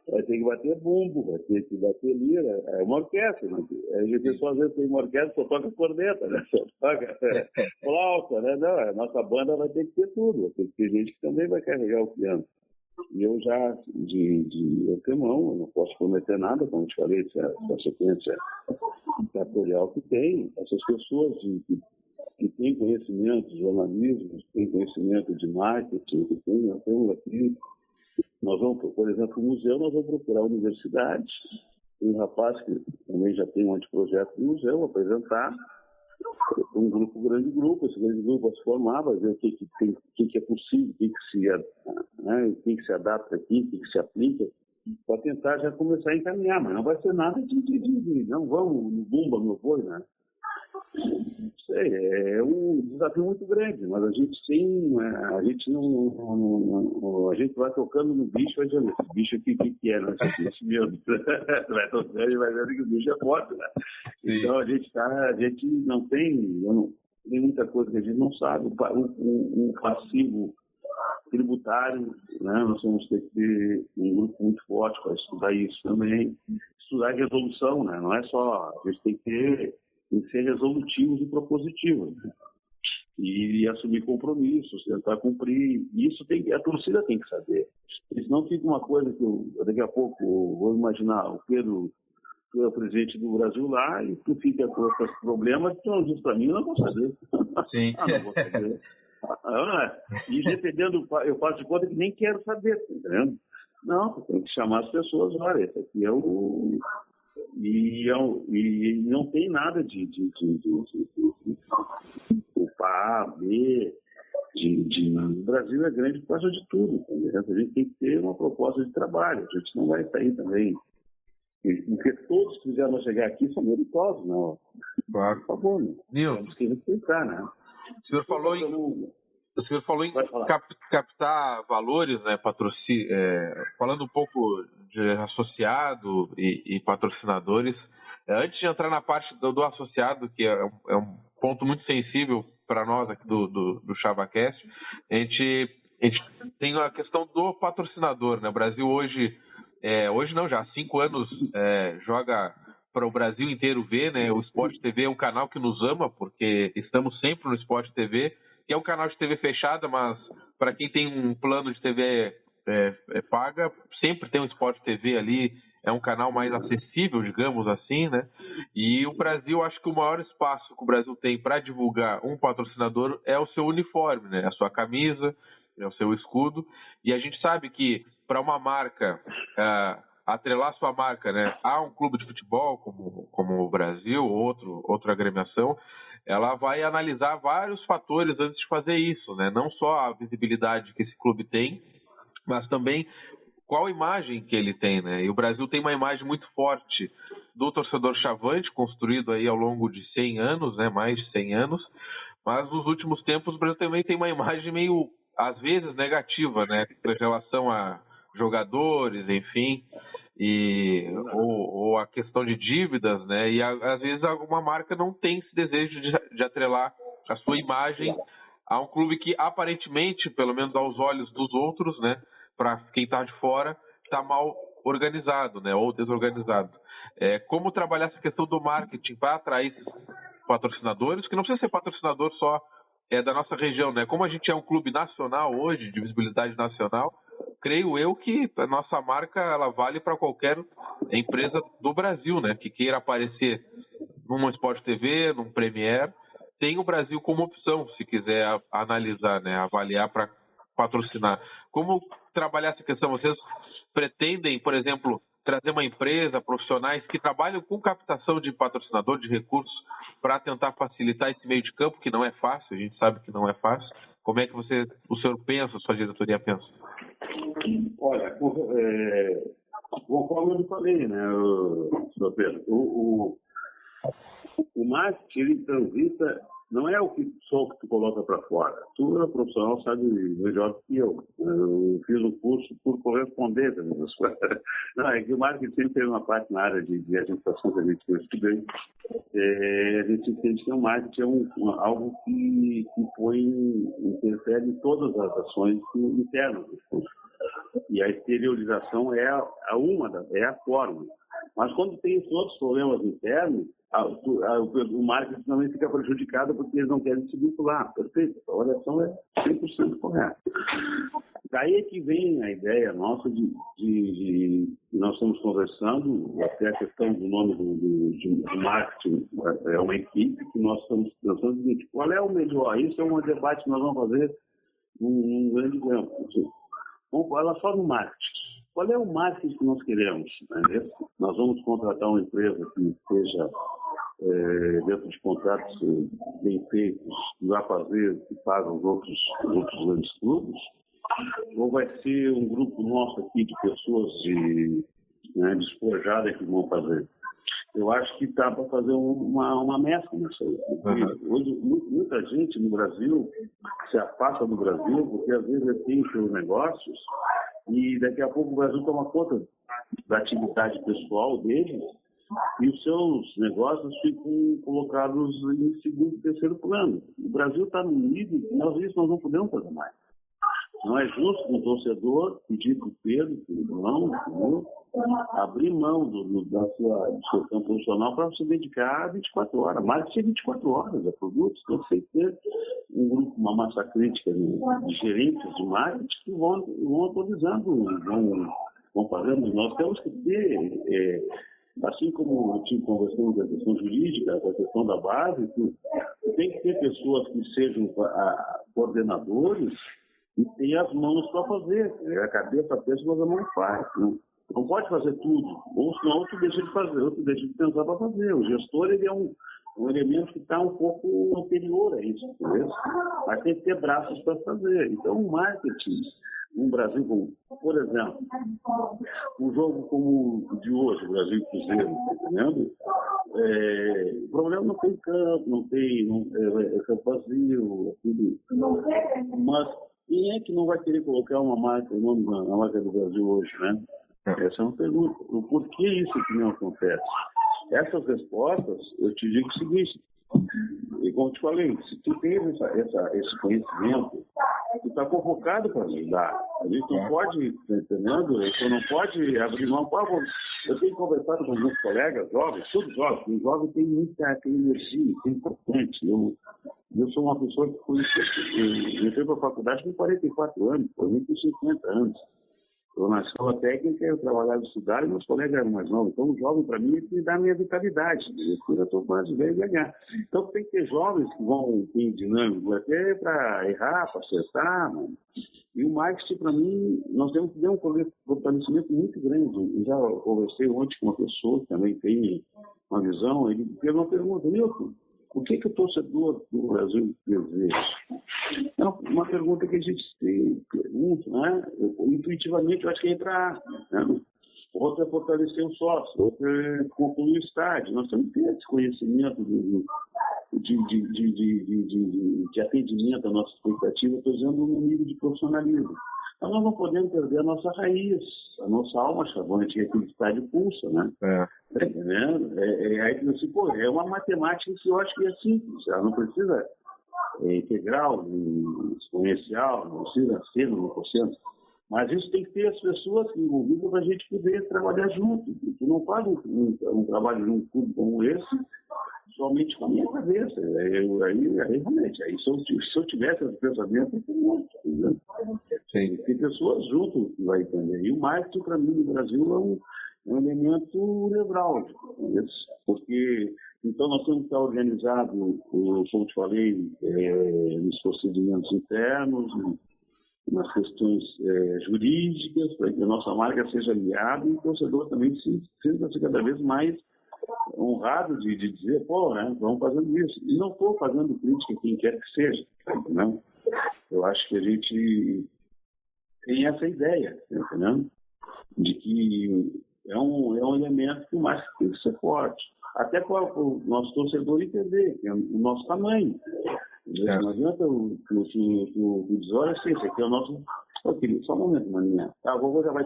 Vai ter que bater bumbo, vai ter que bater lira. É uma orquestra, né? A pessoa às vezes tem uma orquestra, só toca corneta, né? Só toca flauta, né? Não, a nossa banda vai ter que ter tudo. Vai ter que ter gente que também vai carregar o piano. E eu já, de antemão, eu não posso prometer nada, como te falei, essa sequência fatorial que tem, essas pessoas que têm conhecimento de jornalismo, que têm conhecimento de marketing, nós temos aqui Nós vamos, por exemplo, o museu, nós vamos procurar universidades, um rapaz que também já tem um anteprojeto do museu, apresentar um grande grupo, esse grande grupo vai se formar, vai ver o que é possível, o que se adapta aqui, o que se aplica, para tentar já começar a encaminhar, mas não vai ser nada de não vamos no bumba, no boi, né? Não sei, é um desafio muito grande, mas a gente a gente vai tocando no bicho, vai dizendo, esse bicho aqui, o que é, né? Esse mesmo. Vai tocando e vai vendo que o bicho é forte, né? Sim. Então a gente não tem, tem muita coisa que a gente não sabe, um passivo tributário, né? Nós vamos ter que ter um grupo muito forte para estudar isso também, estudar resolução, né? Não é só, a gente tem que ser resolutivos e propositivos, né? E assumir compromissos, tentar cumprir. Isso a torcida tem que saber. Senão fica uma coisa que daqui a pouco, vou imaginar, o Pedro é o presidente do Brasil lá e tu fica com esses problemas, tu não diz para mim, eu não vou saber. Sim. Não vou saber. E dependendo, eu faço de conta que nem quero saber, tá entendendo? Não, tem que chamar as pessoas, olha, esse aqui é o... E não tem nada de A, B, o Brasil é grande por causa de tudo, entendeu? A gente tem que ter uma proposta de trabalho, a gente não vai sair também. Porque todos que quiseram chegar aqui são meritórios, não. Claro. Por favor, né? Nilson, temos que respeitar, né? O senhor falou em captar valores, né, falando um pouco de associado e patrocinadores. Antes de entrar na parte do associado, que é um ponto muito sensível para nós aqui do ChavaCast, a gente tem a questão do patrocinador, né? O Brasil hoje não, já há 5 anos joga para o Brasil inteiro ver, né? O Sport TV é um canal que nos ama, porque estamos sempre no Sport TV, que é um canal de TV fechada, mas para quem tem um plano de TV paga, sempre tem um Sport TV ali, é um canal mais acessível, digamos assim, né? E o Brasil, acho que o maior espaço que o Brasil tem para divulgar um patrocinador é o seu uniforme, né? A sua camisa, é o seu escudo, e a gente sabe que para uma marca atrelar sua marca, né, a um clube de futebol como o Brasil, outra agremiação, ela vai analisar vários fatores antes de fazer isso, né? Não só a visibilidade que esse clube tem, mas também qual imagem que ele tem, né? E o Brasil tem uma imagem muito forte do torcedor chavante, construído aí ao longo de 100 anos, né? Mais de 100 anos, mas nos últimos tempos o Brasil também tem uma imagem meio, às vezes, negativa, né? Em relação a jogadores, enfim, ou a questão de dívidas, né? E às vezes alguma marca não tem esse desejo de atrelar a sua imagem a um clube que aparentemente, pelo menos aos olhos dos outros, né, para quem está de fora, está mal organizado, né, ou desorganizado. Como trabalhar essa questão do marketing para atrair patrocinadores, que não precisa ser patrocinador só da nossa região, né? Como a gente é um clube nacional hoje, de visibilidade nacional, creio eu que a nossa marca ela vale para qualquer empresa do Brasil, né? Que queira aparecer numa Sport TV, num Premier, tem o Brasil como opção, se quiser analisar, né? Avaliar para patrocinar. Como trabalhar essa questão? Vocês pretendem, por exemplo, trazer uma empresa, profissionais que trabalham com captação de patrocinador, de recursos, para tentar facilitar esse meio de campo, que não é fácil, a gente sabe que não é fácil. Como é que o senhor pensa, a sua diretoria pensa? Olha, conforme eu falei, né, senhor Pedro, o marketing, ele transita, não é o que só que tu coloca para fora. Tu é profissional, sabe melhor do que eu. Eu fiz um curso por correspondência. Não, é que o marketing sempre teve uma parte na área de administração que a gente estudei. A gente entende que o marketing é algo que interfere em todas as ações internas do curso. E a exteriorização é a forma. Mas quando tem esses outros problemas internos, o marketing também fica prejudicado porque eles não querem se vincular. Perfeito, a avaliação é 100% correta. Daí é que vem a ideia nossa de nós estamos conversando, até a questão do nome do marketing, é uma equipe que nós estamos pensando o seguinte, qual é o melhor? Isso é um debate que nós vamos fazer num grande campo. Vamos falar só no marketing. Qual é o marketing que nós queremos? Né? Nós vamos contratar uma empresa que esteja dentro de contratos bem feitos, que vai fazer, que pagam os outros grandes clubes, ou vai ser um grupo nosso aqui de pessoas despojadas que vão fazer? Eu acho que está para fazer uma mescla nisso aí. Hoje, muita gente no Brasil se afasta do Brasil porque às vezes tem seus negócios e daqui a pouco o Brasil toma conta da atividade pessoal deles e os seus negócios ficam colocados em segundo e terceiro plano. O Brasil está num nível que nós não podemos fazer mais. Não é justo um torcedor pedir para o Pedro, abrir mão do seu campo profissional para se dedicar a 24 horas. Marketing é 24 horas, é produtos. Então, você ter um grupo, uma massa crítica de gerentes de marketing que vão atualizando, vão fazendo. Nós temos que ter, assim como eu tinha conversado da questão jurídica, da questão da base, tem que ter pessoas que sejam coordenadores e tem as mãos para fazer. A cabeça pensa, mas a mão faz. Não pode fazer tudo. Ou senão outro deixa de fazer, outro deixa de pensar para fazer. O gestor ele é um elemento que está um pouco anterior a isso. Entendeu? Mas tem que ter braços para fazer. Então o marketing no Brasil, por exemplo, um jogo como o de hoje, o Brasil Cruzeiro, tá entendendo? O problema não tem campo, não tem campo vazio, tudo. Mas quem é que não vai querer colocar uma marca, o nome da marca do Brasil hoje, né? Essa é uma pergunta. O porquê isso que não acontece? Essas respostas, eu te digo o seguinte, e como eu te falei, se tu tens esse conhecimento, tu está convocado para ajudar. A gente não pode, tá entendendo? Tu não pode abrir mão. Eu tenho conversado com alguns colegas jovens, todos jovens, o jovem tem muita energia, isso é importante. Eu sou uma pessoa que eu entrei para a faculdade com 44 anos, por mim com 50 anos. Eu, na escola técnica, eu trabalhava, estudava e meus colegas eram mais novos. Então, o jovem, para mim, me dá a minha vitalidade. Eu estou mais velho e ganhar. Então, tem que ter jovens que vão ter dinâmico, até para errar, para acertar. Mano. E o marketing, para mim, nós temos que ter um fortalecimento muito grande. Eu já conversei ontem com uma pessoa que também tem uma visão. Ele fez uma pergunta: Milton, o que o torcedor do Brasil deseja? É uma pergunta que a gente pergunta, né? Intuitivamente, eu acho que é entrar. Né? Outra é fortalecer o sócio, outra é concluir o estádio. Nós temos que ter esse conhecimento de atendimento à nossa expectativa, estou dizendo no nível de profissionalismo. Então, nós não podemos perder a nossa raiz, a nossa alma chavante, que é aquele estádio pulsa, né? Tá entendendo? Aí que você, é uma matemática que eu acho que é simples, ela não precisa integral, exponencial, não precisa ser no porcento. Mas isso tem que ter as pessoas envolvidas para a gente poder trabalhar junto. Tu não faz um trabalho num clube como esse somente com a minha cabeça. Aí realmente, aí, se eu tivesse esse pensamento, eu teria muito. Tem pessoas junto que vai entender. E o marketing, para mim, no Brasil, é um elemento nevrálgico. Porque, então, nós temos que estar organizados, como te falei, nos procedimentos internos, nas questões jurídicas, para que a nossa marca seja aliada e o torcedor também se sinta cada vez mais honrado de dizer, né, vamos fazendo isso. E não estou fazendo crítica a quem quer que seja, né? Eu acho que a gente tem essa ideia, entendeu? De que é um elemento que mais tem que ser forte. Até para o nosso torcedor entender que é o nosso tamanho. Não adianta o dizer, olha assim, esse aqui é o nosso... Só um momento, maninha. Tá, a vovô já vai...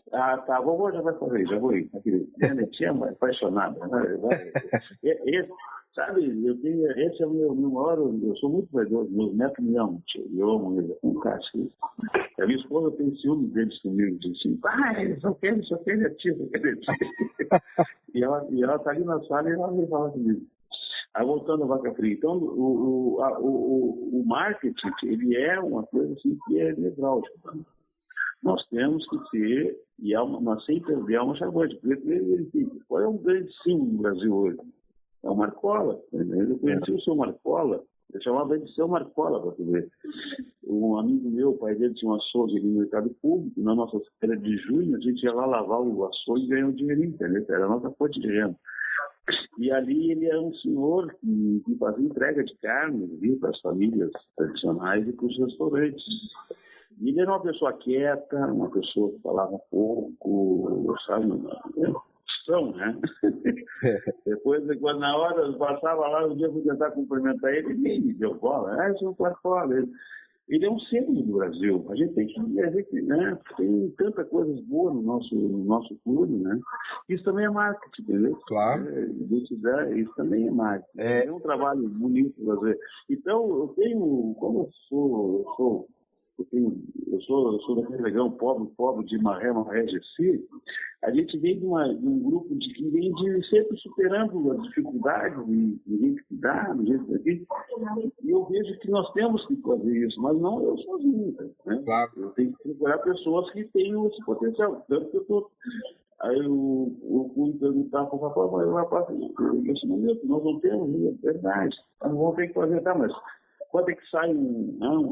Tá, a vovô já vai fazer, já vou ir. Minha tia é apaixonada. Sabe, esse é o meu maior... Eu sou muito vaidoso, meus netos me amam, tio. Eu amo ele, é um cara assim. A minha esposa tem ciúme deles comigo, diz assim, pai, só quero a tia, só quero a tia. E ela tá ali na sala e ela vem falar comigo. Aí, voltando à vaca fria. Então, o marketing, ele é uma coisa assim que é nevrálgica. Nós temos que ter, mas sem perder a alma chavante. Qual é um grande símbolo no Brasil hoje? É o Marcola. Eu conheci o seu Marcola, eu chamava ele de seu Marcola para tu ver. um amigo meu, o pai dele tinha um açougue no mercado público, na nossa feira de junho, a gente ia lá lavar o açougue e ganhar um dinheirinho, entendeu? Era a nossa fonte de renda. E ali ele era um senhor que fazia entrega de carne, viu, para as famílias tradicionais e para os restaurantes. E ele era uma pessoa quieta, uma pessoa que falava pouco, sabe? Né? Depois, quando na hora eu passava lá, um dia eu fui tentar cumprimentar ele, ele nem me deu bola. Ah, isso não pode falar dele. Ele é um símbolo do Brasil. A gente tem que né? Tem tantas coisas boas no nosso clube, né? Isso também é marketing, entendeu? Claro. Isso também é marketing. É um trabalho bonito fazer. Então, eu tenho, como eu sou daquele legão pobre de Maré, Gessi. A gente vem de um grupo que vem sempre superando as dificuldades de gente que dá, do jeito daqui. E eu vejo que nós temos que fazer isso, mas não eu sozinho. Né? Claro. Eu tenho que procurar pessoas que tenham esse potencial. Tanto que eu estou. Aí eu fui perguntar para o rapaz, esse momento nós não temos, é verdade. Nós vamos ter que fazer, tá, mas quando é que sai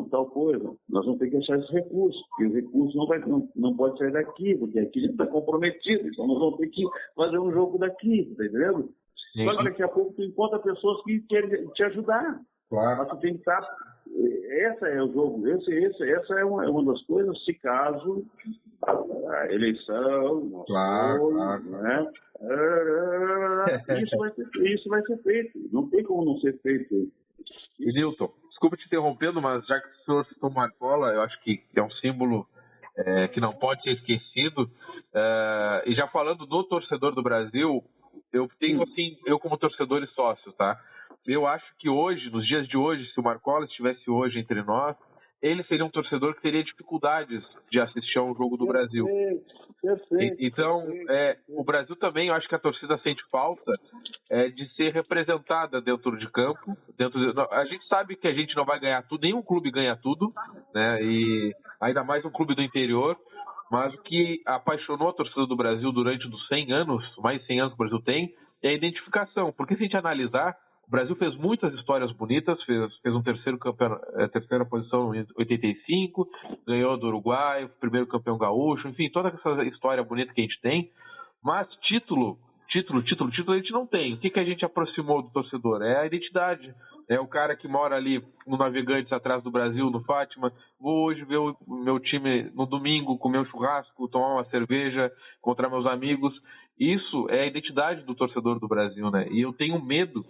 tal coisa? Nós vamos ter que achar esses recursos, porque os recursos não pode sair daqui, porque aqui a gente está comprometido, então nós vamos ter que fazer um jogo daqui, tá entendendo? Só que daqui a pouco tu encontra pessoas que querem te ajudar. Claro. Mas tu tem que estar. Essa é o jogo, essa é uma das coisas, se caso a eleição, claro. Né? Isso vai ser feito. Não tem como não ser feito. E Nilton, desculpa te interrompendo, mas já que o senhor citou Marcola, eu acho que é um símbolo que não pode ser esquecido. E já falando do torcedor do Brasil, eu tenho assim, eu como torcedor e sócio, tá? Eu acho que hoje, nos dias de hoje, se o Marcola estivesse hoje entre nós, ele seria um torcedor que teria dificuldades de assistir a um jogo do Brasil. Perfeito. Então, o Brasil também, eu acho que a torcida sente falta de ser representada dentro de campo. A gente sabe que a gente não vai ganhar tudo, nenhum clube ganha tudo, né? E ainda mais um clube do interior. Mas o que apaixonou a torcida do Brasil durante os 100 anos, mais de 100 anos que o Brasil tem, é a identificação. Porque se a gente analisar, o Brasil fez muitas histórias bonitas, fez um terceira posição em 85, ganhou do Uruguai, primeiro campeão gaúcho, enfim, toda essa história bonita que a gente tem, mas título a gente não tem. O que a gente aproximou do torcedor? É a identidade. É o cara que mora ali no Navegantes, atrás do Brasil, no Fátima. Vou hoje ver o meu time no domingo, comer um churrasco, tomar uma cerveja, encontrar meus amigos. Isso é a identidade do torcedor do Brasil, né? E eu tenho medo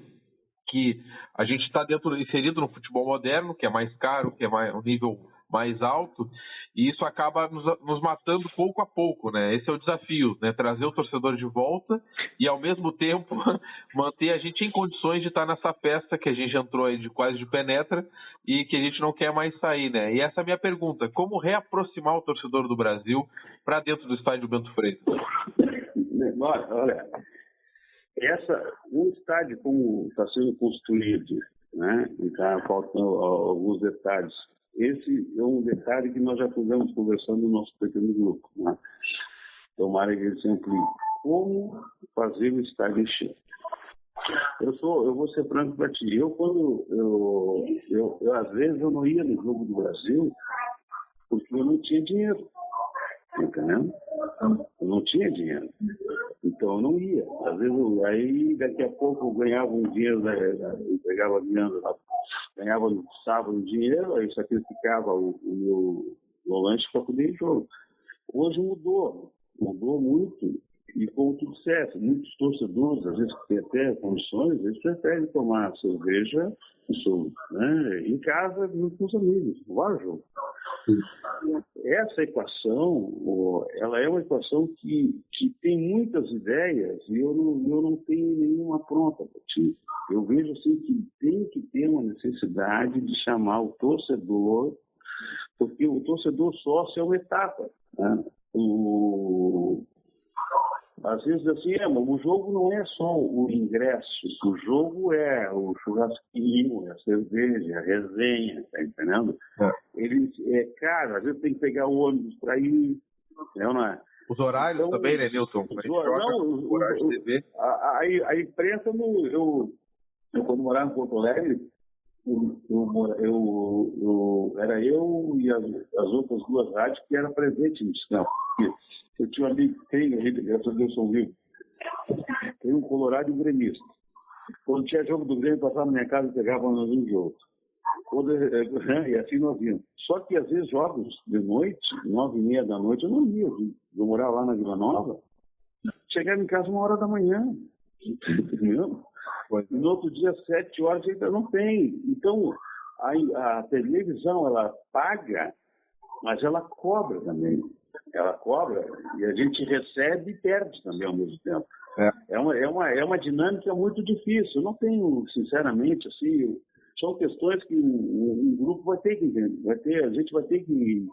que a gente está inserido no futebol moderno, que é mais caro, que é um nível mais alto, e isso acaba nos matando pouco a pouco, né? Esse é o desafio, né? Trazer o torcedor de volta e, ao mesmo tempo, manter a gente em condições de estar nessa festa que a gente entrou aí quase de penetra e que a gente não quer mais sair, né? E essa é a minha pergunta: como reaproximar o torcedor do Brasil para dentro do estádio Bento Freitas? Olha, um estádio como está sendo construído, né? E está faltando alguns detalhes. Esse é um detalhe que nós já fizemos conversando no nosso pequeno grupo, né? Tomara que ele se amplie. Como fazer o estádio encher? Eu vou ser franco para ti. Às vezes eu não ia no jogo do Brasil porque eu não tinha dinheiro. Entendeu? Eu não tinha dinheiro. Então eu não ia. Às vezes, aí daqui a pouco eu ganhava um dinheiro, eu pegava dinheiro, ganhava no sábado um dinheiro, aí sacrificava o meu lanche para poder ir jogo. Hoje mudou muito, e como tu disseste, muitos torcedores, às vezes que têm até condições, eles preferem tomar cerveja né, em casa com os amigos, no jogo. Essa equação, ela é uma equação que tem muitas ideias e eu não tenho nenhuma pronta para ti. Eu vejo assim que tem que ter uma necessidade de chamar o torcedor, porque o torcedor sócio é uma etapa, né? Às vezes assim, o jogo não é só o ingresso, o jogo é o churrasquinho, é a cerveja, a resenha, tá entendendo? Cara, às vezes tem que pegar o ônibus para ir, não é? Os horários então, também, né, Nilton? A imprensa, eu quando morava em Porto Alegre, era eu e as outras duas rádios que eram presentes nesse campo. Eu tinha um amigo que tem, graças a Deus são vivos, tem um colorado e um gremista. Quando tinha jogo do Grêmio, passava na minha casa e pegava nós um de outro. E assim nós íamos. Só que às vezes jogos de noite, 9h30 da noite, eu não ia. Eu morava lá na Vila Nova, chegava em casa 1h da manhã. Entendeu? E no outro dia, 7 horas, ainda não tem. Então, a televisão, ela paga, mas ela cobra também. Ela cobra e a gente recebe e perde também ao mesmo tempo. É uma dinâmica muito difícil. Eu não tenho, sinceramente, assim, são questões que um grupo vai ter que entender. A gente vai ter que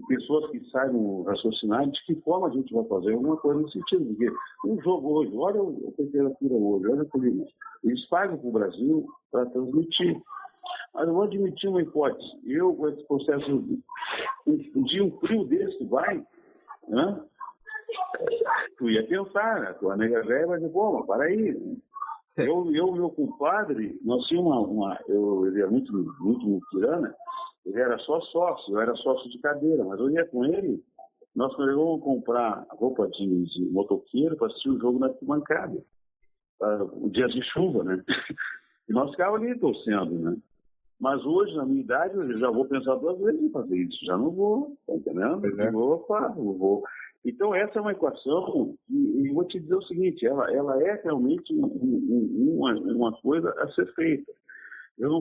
pessoas que saibam raciocinar de que forma a gente vai fazer alguma coisa no sentido. Porque um jogo hoje, olha a temperatura hoje, olha o clima. Eles pagam para o Brasil para transmitir. Mas eu vou admitir uma hipótese. Eu, com esse processo, um dia um frio desse vai, né? Tu ia pensar, né? A nega velha vai dizer, pô, mas para aí. Meu compadre, nós tínhamos ele era muito tirana, ele era só sócio, eu era sócio de cadeira, mas eu ia com ele, nós vamos comprar roupa de motoqueiro para assistir o jogo na arquibancada, dias de chuva, né? E nós ficávamos ali torcendo, né? Mas hoje, na minha idade, eu já vou pensar 2 vezes em fazer isso, já não vou, tá entendendo? Não vou. Então, essa é uma equação, e vou te dizer o seguinte, ela é realmente uma coisa a ser feita. Eu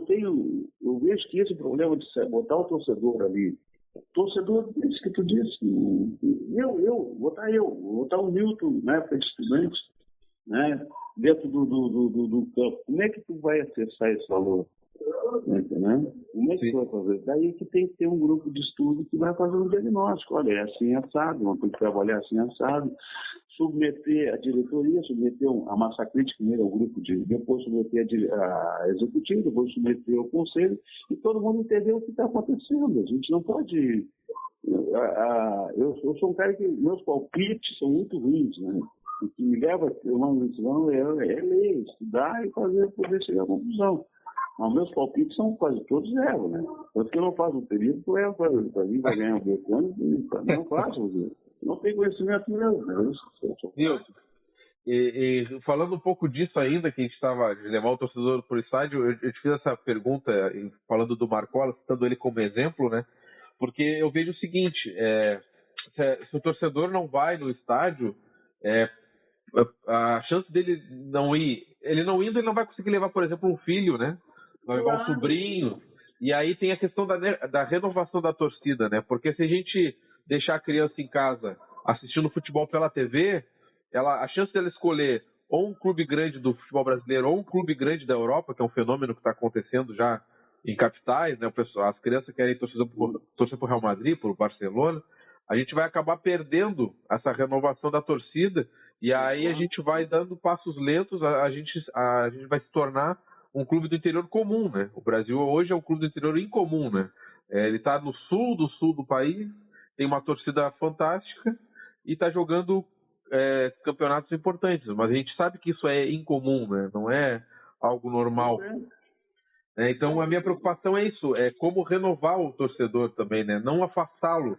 vejo que esse problema de botar o torcedor ali, isso que tu disse, vou botar o Milton na época de estudante, né, dentro do campo. Como é que tu vai acessar esse valor? Né? Como é que tu vai fazer? Daí que tem que ter um grupo de estudo que vai fazer um diagnóstico. Olha, é assim assado, vamos ter que trabalhar assim assado, submeter a diretoria, submeter a massa crítica primeiro ao grupo depois submeter a executiva, depois submeter ao conselho, e todo mundo entender o que está acontecendo. A gente não pode... Eu sou um cara que meus palpites são muito ruins, né? O que me leva a ter uma decisão é ler, estudar e poder chegar à conclusão. Mas meus palpites são quase todos zero, né? Tanto que eu não faço um período que eu para mim vai ganhar o Bertone, não faço. Não tenho conhecimento mesmo. Né? Nilton, e falando um pouco disso ainda, que a gente estava de levar o torcedor para o estádio, eu te fiz essa pergunta falando do Marcola, citando ele como exemplo, né? Porque eu vejo o seguinte, se o torcedor não vai no estádio, a chance dele não ir, ele não vai conseguir levar, por exemplo, um filho, né? Vai levar um sobrinho. E aí tem a questão da renovação da torcida, né? Porque se a gente deixar a criança em casa assistindo futebol pela TV, a chance dela escolher ou um clube grande do futebol brasileiro ou um clube grande da Europa, que é um fenômeno que está acontecendo já em capitais, né? As crianças querem torcer por Real Madrid, por Barcelona. A gente vai acabar perdendo essa renovação da torcida e aí a gente vai dando passos lentos, a gente vai se tornar um clube do interior comum, né? O Brasil hoje é um clube do interior incomum, né? Ele está no sul do país, tem uma torcida fantástica e está jogando campeonatos importantes, mas a gente sabe que isso é incomum, né? Não é algo normal. Então a minha preocupação é isso, é como renovar o torcedor também, né? Não afastá-lo.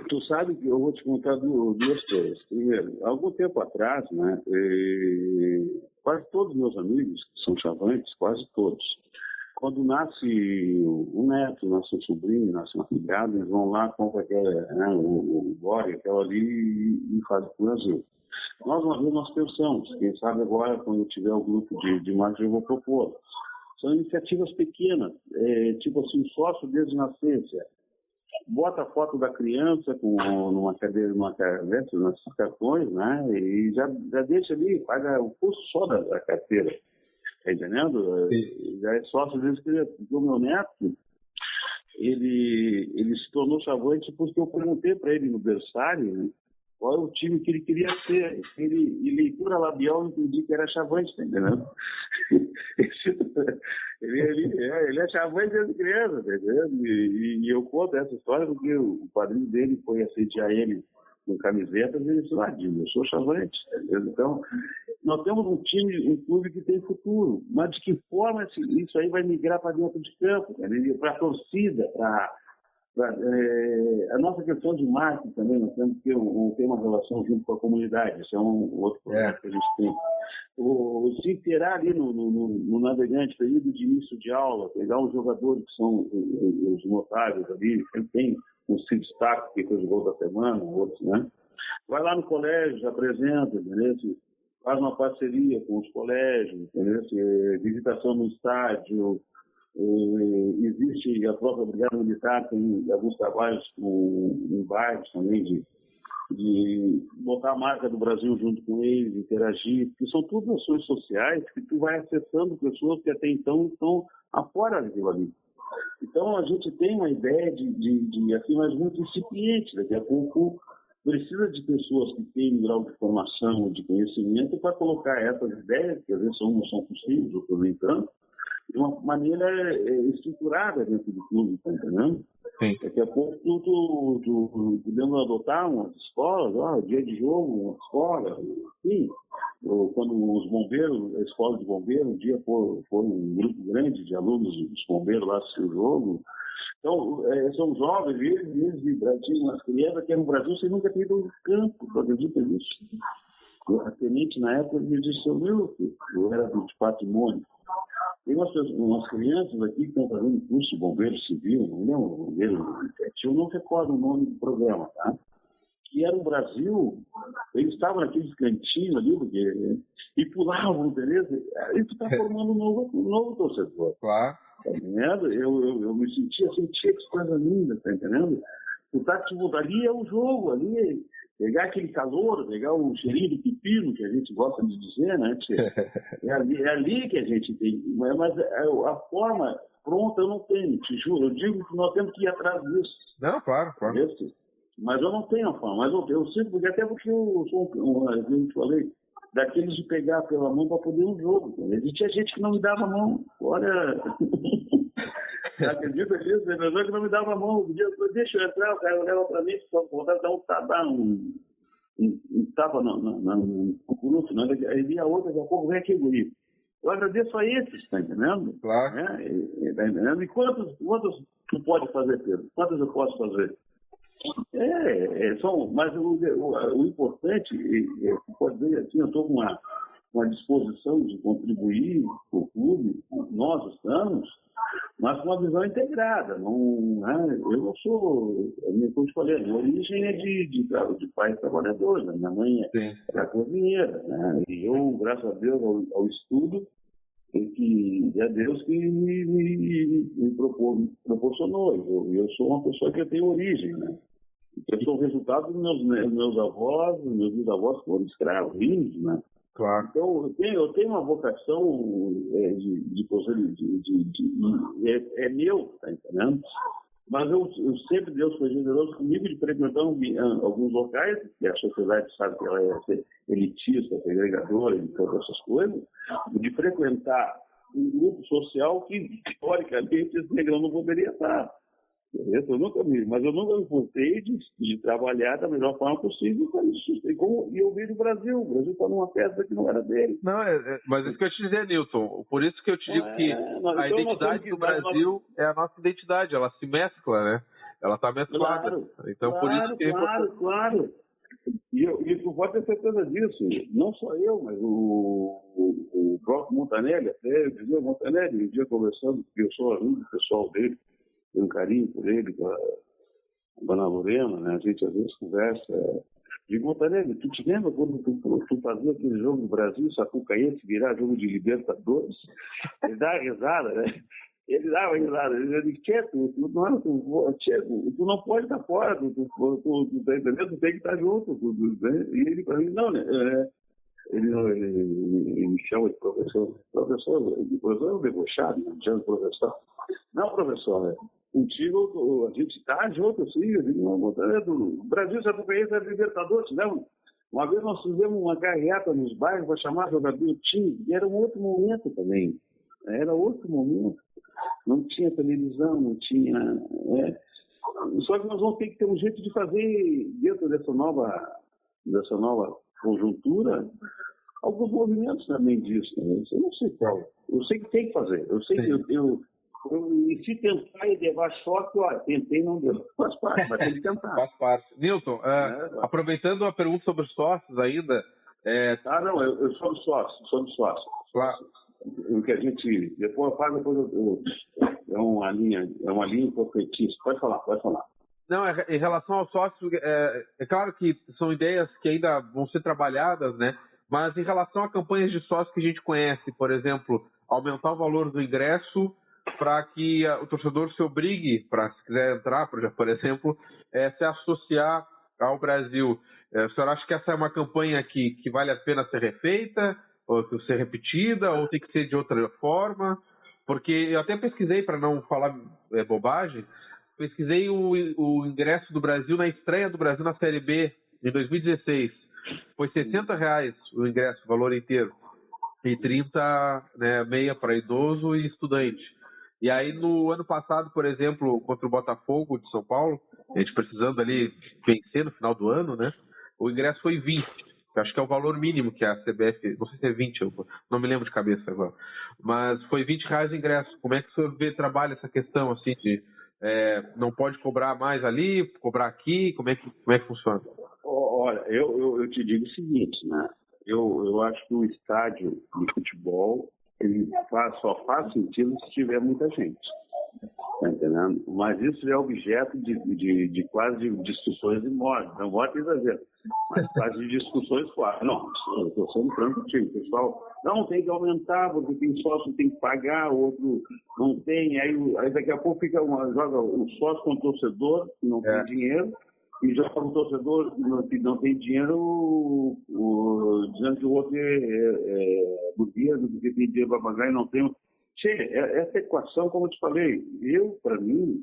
Tu sabe que eu vou te contar 2 coisas. Primeiro, algum tempo atrás, né, quase todos os meus amigos que são chavantes, quase todos, quando nasce um neto, nasce um sobrinho, nasce uma filhada, eles vão lá, compram o Glória, aquela ali e fazem para o Brasil. Nós, uma vez, nós pensamos, quem sabe agora, quando eu tiver o grupo de marketing, eu vou propor. São iniciativas pequenas, tipo assim, sócio desde nascença. Bota a foto da criança numa cadeira, nesses cartões, né? E já deixa ali, paga o custo só da carteira. Tá entendendo? Já é sócio desde criança. O meu neto, ele se tornou chavante porque eu perguntei para ele no berçário, né, qual é o time que ele queria ser. E leitura labial eu entendi que era chavante, tá entendendo? Ele é chavante desde criança, tá entendendo? E eu conto essa história porque o padrinho dele foi assediar ele com camisetas e disse, eu sou Chavante. Então, nós temos um time, um clube que tem futuro, mas de que forma isso aí vai migrar para dentro de campo, para a torcida, a nossa questão de marketing também, nós temos que ter uma relação junto com a comunidade, esse é um outro projeto que a gente tem. Se interar ali no navegante, período de início de aula, pegar os jogadores que são os notáveis ali, sempre tem um se destaque que fez o gol da semana, outros, né? Vai lá no colégio, apresenta, entendeu? Faz uma parceria com os colégios, entendeu? Visitação no estádio, existe a própria Brigada Militar, tem alguns trabalhos em bairros também de botar a marca do Brasil junto com eles, interagir, porque são tudo ações sociais que tu vai acessando pessoas que até então estão afora daquilo ali. Então a gente tem uma ideia de assim, mas muito incipiente, daqui a pouco precisa de pessoas que têm um grau de formação, de conhecimento para colocar essas ideias, que às vezes não são possíveis, outras nem tanto, de uma maneira estruturada dentro do clube, tá entendendo? Sim. Daqui a pouco tu podemos adotar umas escolas, dia de jogo, uma escola, enfim. Quando os bombeiros, a escola de bombeiros, um dia foi um grupo grande de alunos dos bombeiros lá assistir o jogo. Então, são jovens, eles tinham umas crianças que no Brasil você nunca teve um campo, tu acredita nisso? A tenente, na época, me disse, eu era de patrimônio. Tem umas crianças aqui que estão fazendo curso de bombeiro civil, não lembro, bombeiro, eu não recordo o nome do programa, tá? Que era o Brasil, eles estavam naqueles cantinhos ali, e pulavam, beleza? Aí tu está formando um novo torcedor. Claro. Tá entendendo? Eu me sentia que coisa linda, tá entendendo? Tu tá, tipo, ali é o jogo, ali pegar aquele calor, pegar o cheirinho do pepino, que a gente gosta de dizer, né? É ali que a gente tem. Mas a forma pronta eu não tenho, te juro. Eu digo que nós temos que ir atrás disso. Não, claro. Mas eu não tenho a forma. Mas eu sempre, até porque eu sou eu te falei, daqueles de pegar pela mão para poder um jogo. Existia gente que não me dava a mão. Olha. Acredita nisso? Tem pessoa que não me dava a mão. Deixa eu entrar, o cara olhava para mim, só vontade de dar um tapa no curuto, né? Aí via outra, daqui a pouco vem aquele guri. Eu agradeço a esses, tá entendendo? Claro. Tá entendendo? E quantos tu pode fazer, Pedro? Quantos eu posso fazer? Mas o importante, pode dizer assim, eu estou com uma disposição de contribuir com o clube, nós estamos, mas com uma visão integrada. Eu não sou, como eu te falei, a minha origem é de pais trabalhadores, né? Minha mãe era cozinheira, né? E eu, graças a Deus, ao estudo, que é Deus que me proporcionou. Eu sou uma pessoa que tem origem, né? Eu sou o resultado dos meus avós, meus bisavós foram escravos, índios, né? Claro. Então, eu tenho uma vocação é meu, tá entendendo? Mas eu sempre, Deus foi generoso comigo de frequentar alguns locais, que a sociedade sabe que ela é elitista, segregadora e todas essas coisas, de frequentar um grupo social que, historicamente, esse negrão não poderia estar. Eu nunca me importei de trabalhar da melhor forma possível e eu vi o Brasil está numa festa que não era dele. Não, mas isso que eu te dizer, Nilton, por isso que eu te digo que a identidade do Brasil é a nossa identidade, ela se mescla, né? Ela está mesclada. Claro, então, por isso que claro. E tu pode ter certeza disso, não só eu, mas o próprio Montanelli, até eu dizia, Montanelli, um dia conversando, porque eu sou aluno pessoal dele, tenho um carinho por ele, com a Dona Lorena, né? A gente às vezes conversa. Digo, Montanelli, tu te lembra quando tu fazia aquele jogo do Brasil, Sapucaense, virar jogo de Libertadores? Ele dava risada, né? Ele dava risada. Ele dizia, Tcheco, tu não pode estar fora, tu tá entendendo? Tu tem que estar junto. E ele para mim, não, né? Ele me chama de professor. Professor é um debochado, me chama de professor. Não, professor, né? Contigo, a gente está junto, assim, o Brasil já conhece a Libertadores, não? Uma vez nós fizemos uma carreata nos bairros para chamar jogador do time, e era um outro momento também. Era outro momento. Não tinha televisão, não tinha... Só que nós vamos ter que ter um jeito de fazer, dentro dessa nova conjuntura, alguns movimentos também disso. Né? Eu não sei qual. Eu sei que tem que fazer. Eu sei que e se tentar e levar choque, tentei, não deu. Faz parte, mas tem que tentar. Faz parte. Nilton, aproveitando a pergunta sobre os sócios ainda... não, eu sou do sócio. Claro. O que a gente... Depois eu pago, é uma linha profetista. Pode falar. Não, em relação ao sócio, é claro que são ideias que ainda vão ser trabalhadas, né? Mas em relação a campanhas de sócio que a gente conhece, por exemplo, aumentar o valor do ingresso para que o torcedor se obrigue, se quiser entrar, por exemplo, se associar ao Brasil. O senhor acha que essa é uma campanha que vale a pena ser refeita, ou ser repetida, ou tem que ser de outra forma? Porque eu até pesquisei, para não falar bobagem, pesquisei o ingresso do Brasil na estreia do Brasil na Série B em 2016. Foi R$60 o ingresso, o valor inteiro. E 30, meia para idoso e estudante. E aí, no ano passado, por exemplo, contra o Botafogo de São Paulo, a gente precisando ali vencer no final do ano, né? O ingresso foi 20. Eu acho que é o valor mínimo que a CBF... Não sei se é 20, eu não me lembro de cabeça agora. Mas foi R$20 o ingresso. Como é que o senhor trabalha essa questão, assim, de não pode cobrar mais ali, cobrar aqui? Como é que funciona? Olha, eu te digo o seguinte, né? Eu acho que o estádio de futebol ele só faz sentido se tiver muita gente. Tá entendendo? Mas isso é objeto de quase de discussões de morte. Não morte é exagero, mas quase de discussões fora. Não, eu estou sendo franco contigo, pessoal. Não, tem que aumentar, porque tem sócio que tem que pagar, outro não tem. Aí daqui a pouco joga o sócio com o torcedor, que não tem dinheiro, e joga o torcedor que não tem dinheiro, dizendo que o outro é burguês, porque tem dinheiro para pagar e não tem. Essa equação, como eu te falei, para mim,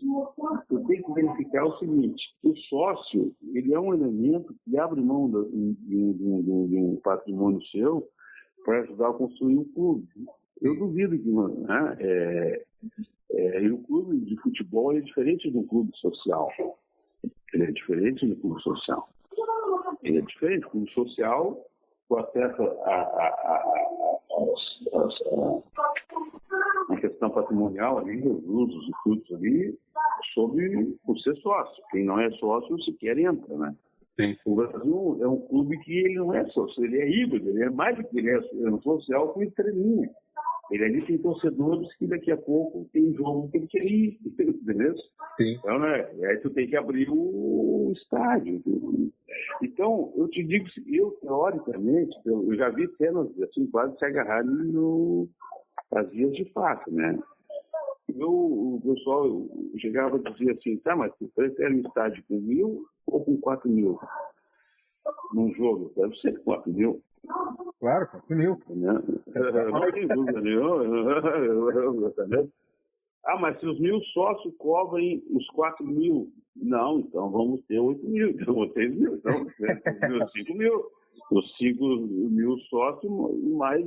eu tenho que verificar o seguinte: o sócio, ele é um elemento que abre mão de um patrimônio seu para ajudar a construir um clube. Eu duvido que não, né? E o clube de futebol é diferente do clube social. Ele é diferente do clube social. Ele é diferente. O clube social, o acesso a questão patrimonial ali, os usos e custos ali, por ser sócio. Quem não é sócio sequer entra, né? Sim. O Brasil é um clube que ele não é sócio, ele é híbrido, ele é mais do que ele é um social com estrelinha. Ele ali tem torcedores que daqui a pouco tem jogo que ele quer ir, entendeu? Sim. Então, né? Aí tu tem que abrir o estádio. Então, eu te digo, teoricamente, eu já vi cenas assim, quase se agarrarem as vias de fato, né? O pessoal chegava a dizer assim, mas tu prefere um estádio com 1.000 ou com 4.000 num jogo? Deve ser 4.000. Claro, 4.000. Não tem dúvida nenhuma. Mas se os 1.000 sócios cobrem os 4.000, não, então vamos ter 8.000, então vamos ter 1.000, então 5.000. Os 5.000 sócios, mais.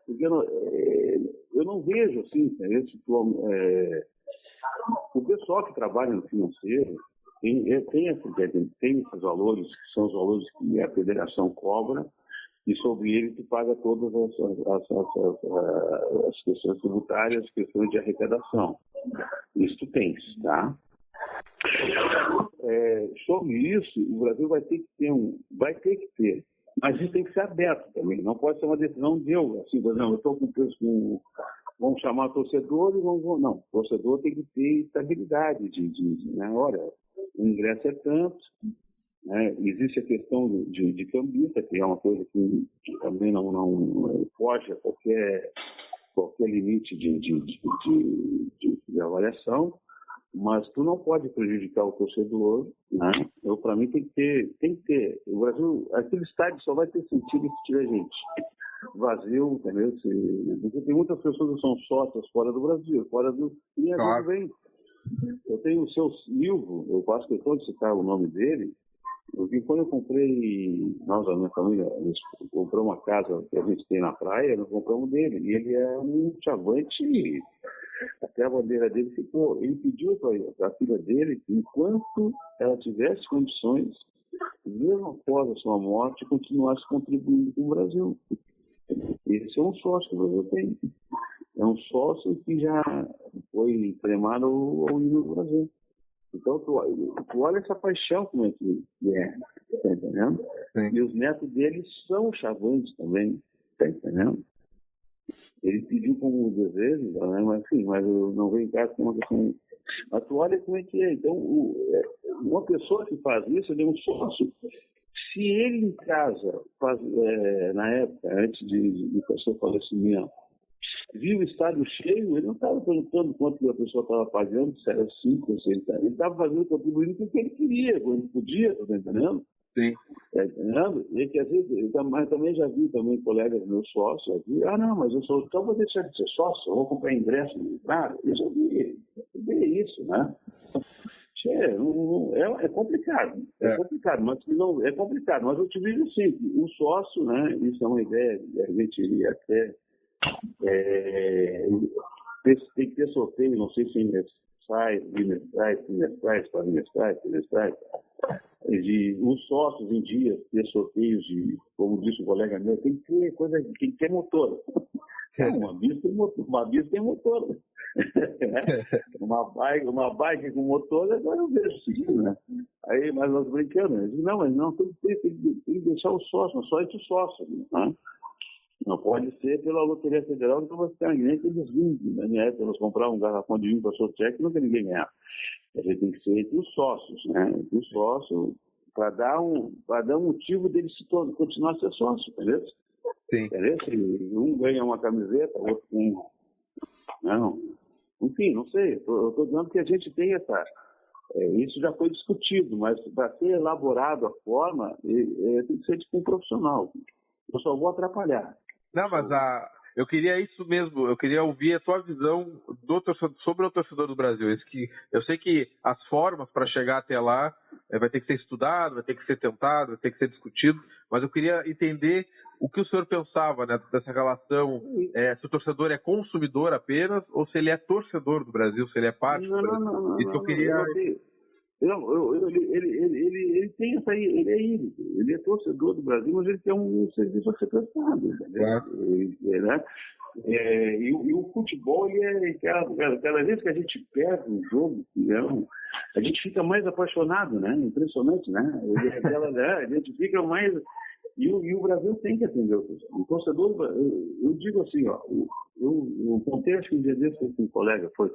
Porque eu não vejo assim, o pessoal que trabalha no financeiro tem esses valores, que são os valores que a federação cobra, e sobre ele tu paga todas as questões tributárias, as questões de arrecadação. Isso tu tens, tá? Sobre isso, o Brasil vai ter que ter, mas isso tem que ser aberto também, não pode ser uma decisão assim, por exemplo, eu estou com preço vamos chamar torcedor e não, o torcedor tem que ter estabilidade né? Olha, o ingresso é tanto, né? Existe a questão de cambista, que é uma coisa que também não foge a qualquer limite de avaliação, mas tu não pode prejudicar o torcedor, né? Para mim tem que ter. O Brasil, aquele estádio só vai ter sentido se tiver gente vazio, entendeu? Porque tem muitas pessoas que são sócias fora do Brasil, e a gente vem. Eu tenho o seu Silvio, eu faço questão de citar o nome dele, porque quando eu comprei, a minha família, comprou uma casa que a gente tem na praia, nós compramos dele, e ele é um chavante Até a bandeira dele ficou. Ele pediu para a filha dele que, enquanto ela tivesse condições, mesmo após a sua morte, continuasse contribuindo com o Brasil. Esse é um sócio que o Brasil tem. É um sócio que já foi cremado ao hino do Brasil. Então, tu olha essa paixão como é que é, tá entendendo? Sim. E os netos dele são chavantes também, tá entendendo? Ele pediu como desejo, né? Mas enfim, mas eu não vejo em casa com uma questão. Mas tu olha como é que é. Então, uma pessoa que faz isso, ele é um sócio. Se ele em casa, na época, antes de seu falecimento, viu o estádio cheio, ele não estava perguntando quanto a pessoa estava pagando, se era 5 ou 6. Ele estava fazendo contribuindo com o que ele queria, quando ele podia, tá entendendo? Sim. Tá entendendo? E que às vezes, mas também já vi também colegas meus sócios aqui, não, mas eu sou, então vou deixar de ser sócio, eu vou comprar ingresso no entrada. Eu já vi isso, né? É complicado, complicado, mas não é complicado, mas eu te digo assim, o sócio, né? Isso é uma ideia, a gente iria até tem que ter sorteio, não sei se trimestrais, de os sócios em dias ter sorteios de, como disse o colega meu, tem que ter coisa, tem que ter motor. Uma bis tem motor. uma bike com motor, agora eu vejo o seguinte, né? Aí, mas nós brincando, eu digo, não, mas não, tem que deixar o sócio, só entre o sócio, né? Não pode ser pela Loteria Federal, não vai ficar ninguém que eles vindem. Na minha época, eles compravam um garrafão de vinho para sortear que nunca ninguém ganhava. A gente tem que ser entre os sócios, né? Entre os sócios, para dar um motivo dele continuar a ser sócio, entendeu? Sim. Entendeu? Se um ganha uma camiseta, o outro ganha. Não. Enfim, não sei. Eu estou dizendo que a gente tem essa. Isso já foi discutido, mas para ser elaborado a forma, tem que ser tipo um profissional. Eu só vou atrapalhar. Não, mas eu queria isso mesmo, eu queria ouvir a tua visão sobre o torcedor do Brasil. Eu sei que as formas para chegar até lá vai ter que ser estudado, vai ter que ser tentado, vai ter que ser discutido, mas eu queria entender o que o senhor pensava, né, dessa relação, se o torcedor é consumidor apenas ou se ele é torcedor do Brasil, se ele é parte do Brasil. Não, isso que eu queria... Ele tem essa aí, ele é híbrido, ele é torcedor do Brasil, mas ele tem um serviço a ser prestado, né? E o futebol, cada vez que a gente perde um jogo, a gente fica mais apaixonado, né? Impressionante, né? A gente fica mais... E o Brasil tem que atender o torcedor. Eu digo assim, eu contei, acho que um dia desse com um colega, foi.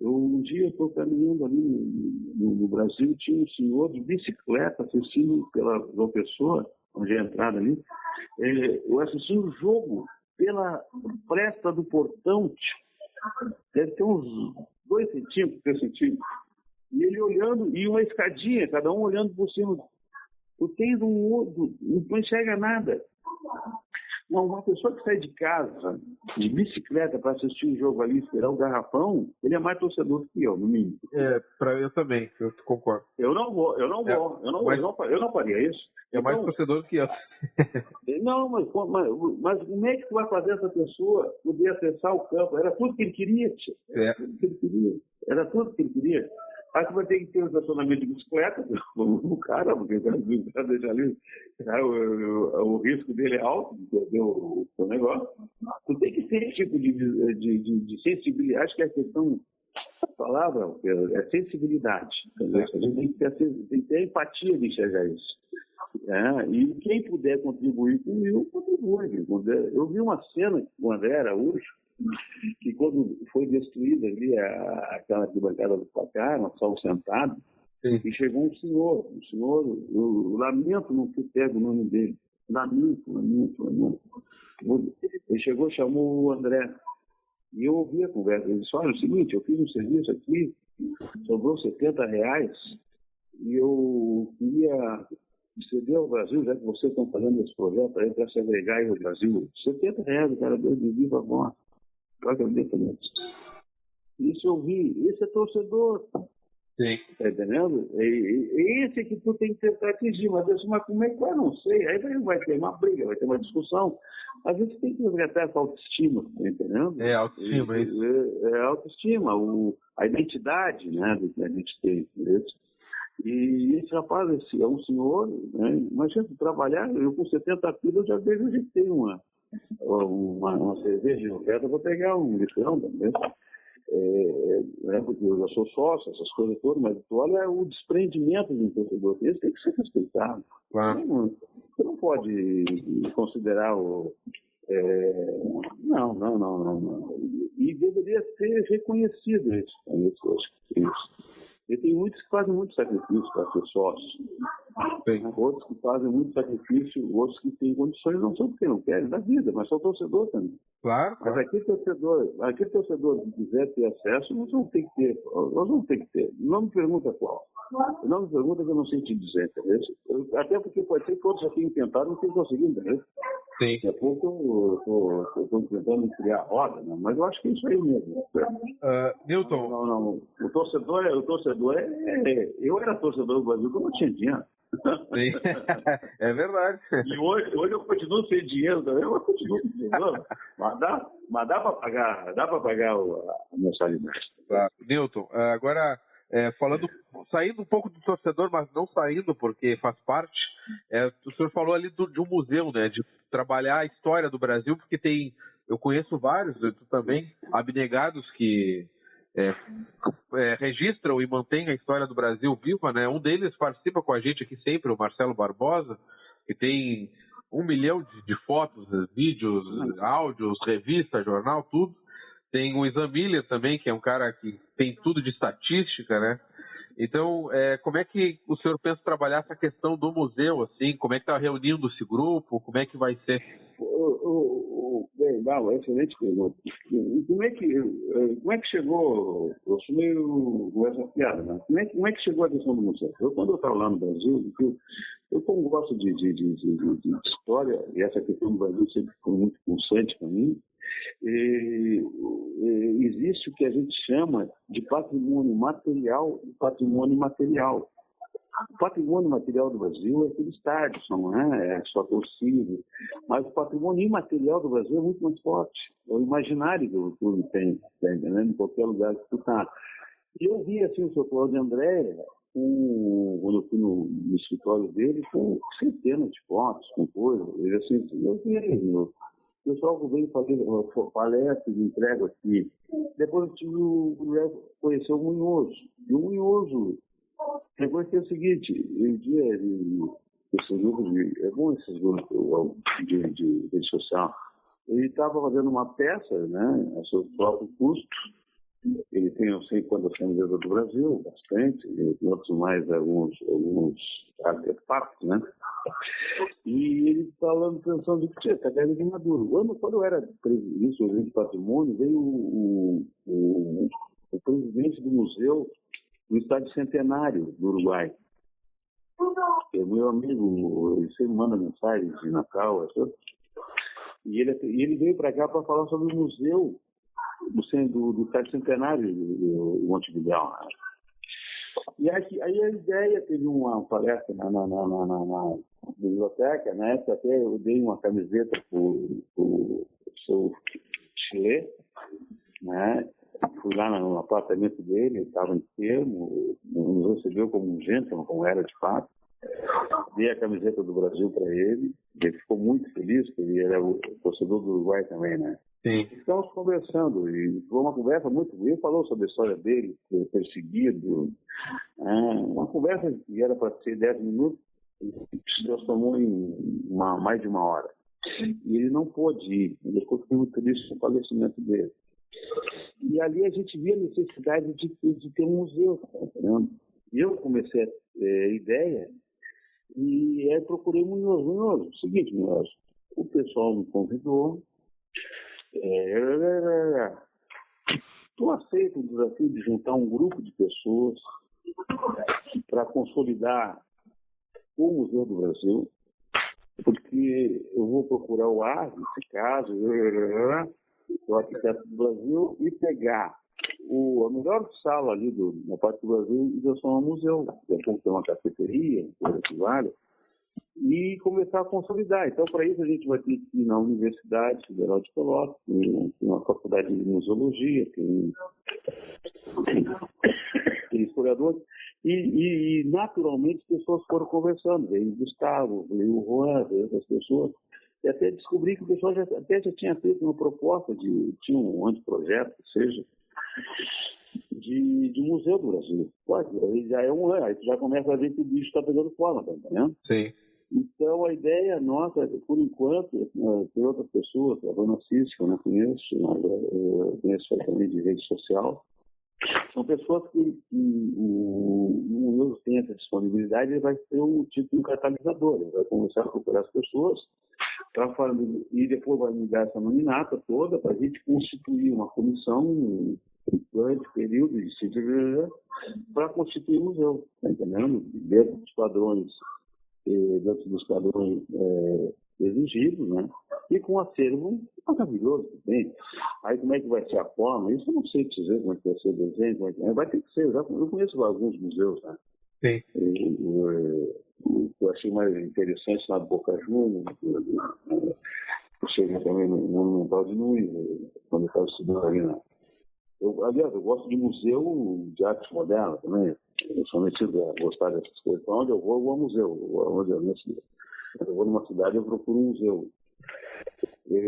Um dia eu estou caminhando ali no Brasil, tinha um senhor de bicicleta assistindo pela Pessoa, onde é a entrada ali. Eu assisti um jogo pela fresta do portão, deve ter uns 2 centímetros, 3 centímetros. E ele olhando, e uma escadinha, cada um olhando por cima. O tempo um outro, não enxerga nada. Uma pessoa que sai de casa de bicicleta para assistir um jogo ali, esperar o garrafão, ele é mais torcedor que eu, no mínimo. Eu também, eu concordo. Eu não faria isso. É mais torcedor que eu. Não, mas como é que tu vai fazer essa pessoa poder acessar o campo? Era tudo que ele queria, tio. Era tudo que ele queria. Aí tu vai ter que ter um estacionamento de bicicleta, o cara, porque o cara deixa ali, o risco dele é alto, de perder o negócio. Tu tem que ter esse tipo de sensibilidade, acho que a questão, a palavra é sensibilidade. Entendeu? A gente tem que ter empatia de enxergar isso. E quem puder contribuir comigo, contribui. Eu vi uma cena com o André Araújo, que quando foi destruída ali aquela arquibancada do placar, nós estávamos sentados, e chegou um senhor, eu lamento não ter pego o nome dele, lamento. Ele chegou, chamou o André, e eu ouvi a conversa, ele disse, olha, é o seguinte, eu fiz um serviço aqui, sobrou R$70, e eu queria ceder ao Brasil, já que vocês estão fazendo esse projeto aí para se agregar ao Brasil, R$70, o cara deu de viva voz. Isso eu vi, esse é torcedor. Sim. Tá entendendo? E esse que tu tem que tentar atingir, mas como é que eu não sei? Aí vai ter uma briga, vai ter uma discussão. A gente tem que resgatar essa autoestima, tá entendendo? É, autoestima, é isso. É a autoestima, a identidade, né, do que a gente tem. Entendeu? E esse rapaz, é um senhor, né, imagina trabalhar, eu com 70 quilos eu já vejo a gente tem uma cerveja de oferta, eu vou pegar um litrão também. Porque eu já sou sócio, essas coisas todas, mas tu olha o desprendimento de um torcedor, esse tem que ser respeitado. Claro. Você não pode considerar o... Não. E deveria ser reconhecido isso. E tem muitos que fazem muito sacrifício para ser sócio. Sim. Outros que fazem muito sacrifício, outros que têm condições, não são porque não querem da vida, mas são torcedor também. Claro. Mas aquele torcedor que quiser ter acesso, nós vamos ter que ter. Não me pergunta qual. Não me pergunta que eu não sei te dizer, entendeu? Até porque pode ser que outros já tenham tentado e não tenham conseguido, entendeu? Sim. Daqui a pouco eu estou tentando criar a roda, né? Mas eu acho que é isso aí mesmo. Newton. Não. O torcedor eu era torcedor do Brasil quando eu tinha dinheiro. Sim. É verdade. E hoje eu continuo sem dinheiro também, eu continuo sem dinheiro. Mas dá para pagar a mensalidade. Claro. Newton, agora saindo um pouco do torcedor, mas não saindo porque faz parte, o senhor falou ali de um museu, né, de trabalhar a história do Brasil, porque eu conheço vários, tu também, abnegados que registram e mantêm a história do Brasil viva, né? Um deles participa com a gente aqui sempre, o Marcelo Barbosa, que tem 1 milhão de fotos, vídeos, áudios, revista, jornal, tudo. Tem o Isamilha também, que é um cara que tem tudo de estatística, né? Então, como é que o senhor pensa trabalhar essa questão do museu, assim? Como é que está reunindo esse grupo? Como é que vai ser? Bem, excelente pergunta. Como é que chegou, eu sou meio com essa piada, né? Como é que chegou a questão do museu? Quando eu estava lá no Brasil, eu como gosto de história, e essa questão do Brasil sempre foi muito pulsante para mim, existe o que a gente chama de patrimônio material e patrimônio imaterial. O patrimônio material do Brasil é aquele estádio, não é? É só torcida. Mas o patrimônio imaterial do Brasil é muito mais forte. É o imaginário que o clube tem, tá entendendo? Em qualquer lugar que tu está. E eu vi assim o Sr. Cláudio André, quando eu fui no escritório dele, com centenas de fotos, com coisas. Ele assim, eu vi ele. O pessoal que veio fazer palestras, entrega aqui. Depois eu tive conhecer o Munhoz. E o Munhoz, depois que é o seguinte, esses grupos é bom esses grupos de rede social. Ele estava fazendo uma peça, né, a seu próprio custo. Ele tem, não sei quantas camisetas do Brasil, bastante, e outros mais, alguns artefatos, né? E ele falando, pensando de que essa guerra de Maduro. Quando eu era presidente de patrimônio, veio o presidente do museu no estádio Centenário do Uruguai. É meu amigo, ele sempre manda mensagens de Natal, e ele veio para cá para falar sobre o museu do estádio Centenário do Montevidéu. E aí a ideia, teve uma palestra na biblioteca, né, que até eu dei uma camiseta para o seu Chile, né? Fui lá no apartamento dele, ele estava enfermo, nos recebeu como um gentleman, como era de fato. Dei a camiseta do Brasil para ele ficou muito feliz, porque ele era o torcedor do Uruguai também, né? Sim. Estamos conversando, e foi uma conversa muito... Ele falou sobre a história dele, perseguido, uma conversa que era para ser 10 minutos, se transformou em mais de 1 hora. E ele não pôde ir, ele ficou muito feliz com o falecimento dele. E ali a gente via a necessidade de ter um museu, tá entendendo? Eu comecei a ter ideia e aí procurei Munhoz. O seguinte, Munhoz, o pessoal me convidou, tu aceita o desafio de juntar um grupo de pessoas para consolidar o Museu do Brasil, porque eu vou procurar o ar, nesse caso, o arquiteto do Brasil, e pegar A melhor sala ali na parte do Brasil é só um museu. Depois tem uma cafeteria, coisa que vale, e começar a consolidar. Então, para isso, a gente vai ter que ir na Universidade Federal de Pelotas, tem uma faculdade de museologia, tem historiadores, e naturalmente pessoas foram conversando. Veio o Gustavo, veio o Juan, veio outras pessoas, e até descobri que o pessoal já tinha feito uma proposta tinha um anteprojeto, que seja, de Museu do Brasil. Pode, aí já é um ano, aí tu já começa a ver que o bicho está pegando forma, tá entendendo? Sim. Então, a ideia nossa, por enquanto, tem outras pessoas, a dona Cícera, que eu não conheço, mas eu conheço também de rede social, são pessoas que o museu tem essa disponibilidade, ele vai ser um tipo de catalisador, ele vai começar a procurar as pessoas, e depois vai me dar essa nominata toda para a gente constituir uma comissão durante o período de para constituir o museu, tá entendendo? Dentro dos padrões exigidos, né? E com um acervo maravilhoso também. Aí como é que vai ser a forma? Isso eu não sei dizer como é que vai ser o desenho, vai ter que ser. Eu conheço alguns museus, né? Sim. Eu achei mais interessante lá do Boca Juniors, eu cheguei também no Monumental de Nunes, quando eu estava estudando ali aliás, eu gosto de museu de arte moderna também. Eu sou metido a gostar dessas coisas. Então, onde eu vou a museu. Eu vou numa cidade, eu procuro um museu.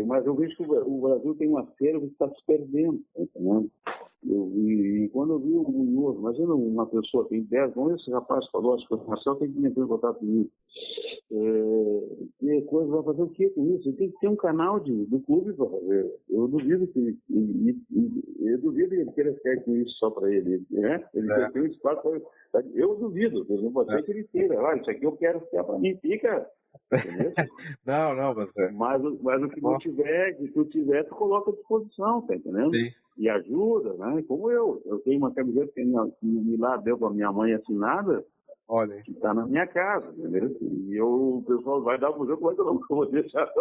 Mas eu vejo que o Brasil tem um acervo que está se perdendo, tá entendendo? E quando eu vi o Munhoz, imagina uma pessoa que tem 10 anos, esse rapaz falou, acho que o Marcelo tem que entrar em contato comigo. E coisa vai fazer o que com isso? Ele tem que ter um canal do clube para fazer. Eu duvido que ele queira ficar com isso só para ele. Né? Ele tem que ter um espaço para. Eu duvido, por exemplo, você que ele queira. Olha, isso aqui eu quero ficar para mim, fica. Não, mas o que não tiver, que tu tiver, tu coloca à disposição, tá entendendo? Sim. E ajuda, né? Como eu tenho uma camiseta que me lá deu para minha mãe assinada, olha, que está na minha casa, entendeu? E o pessoal vai dar para o museu, como é que eu não vou deixar?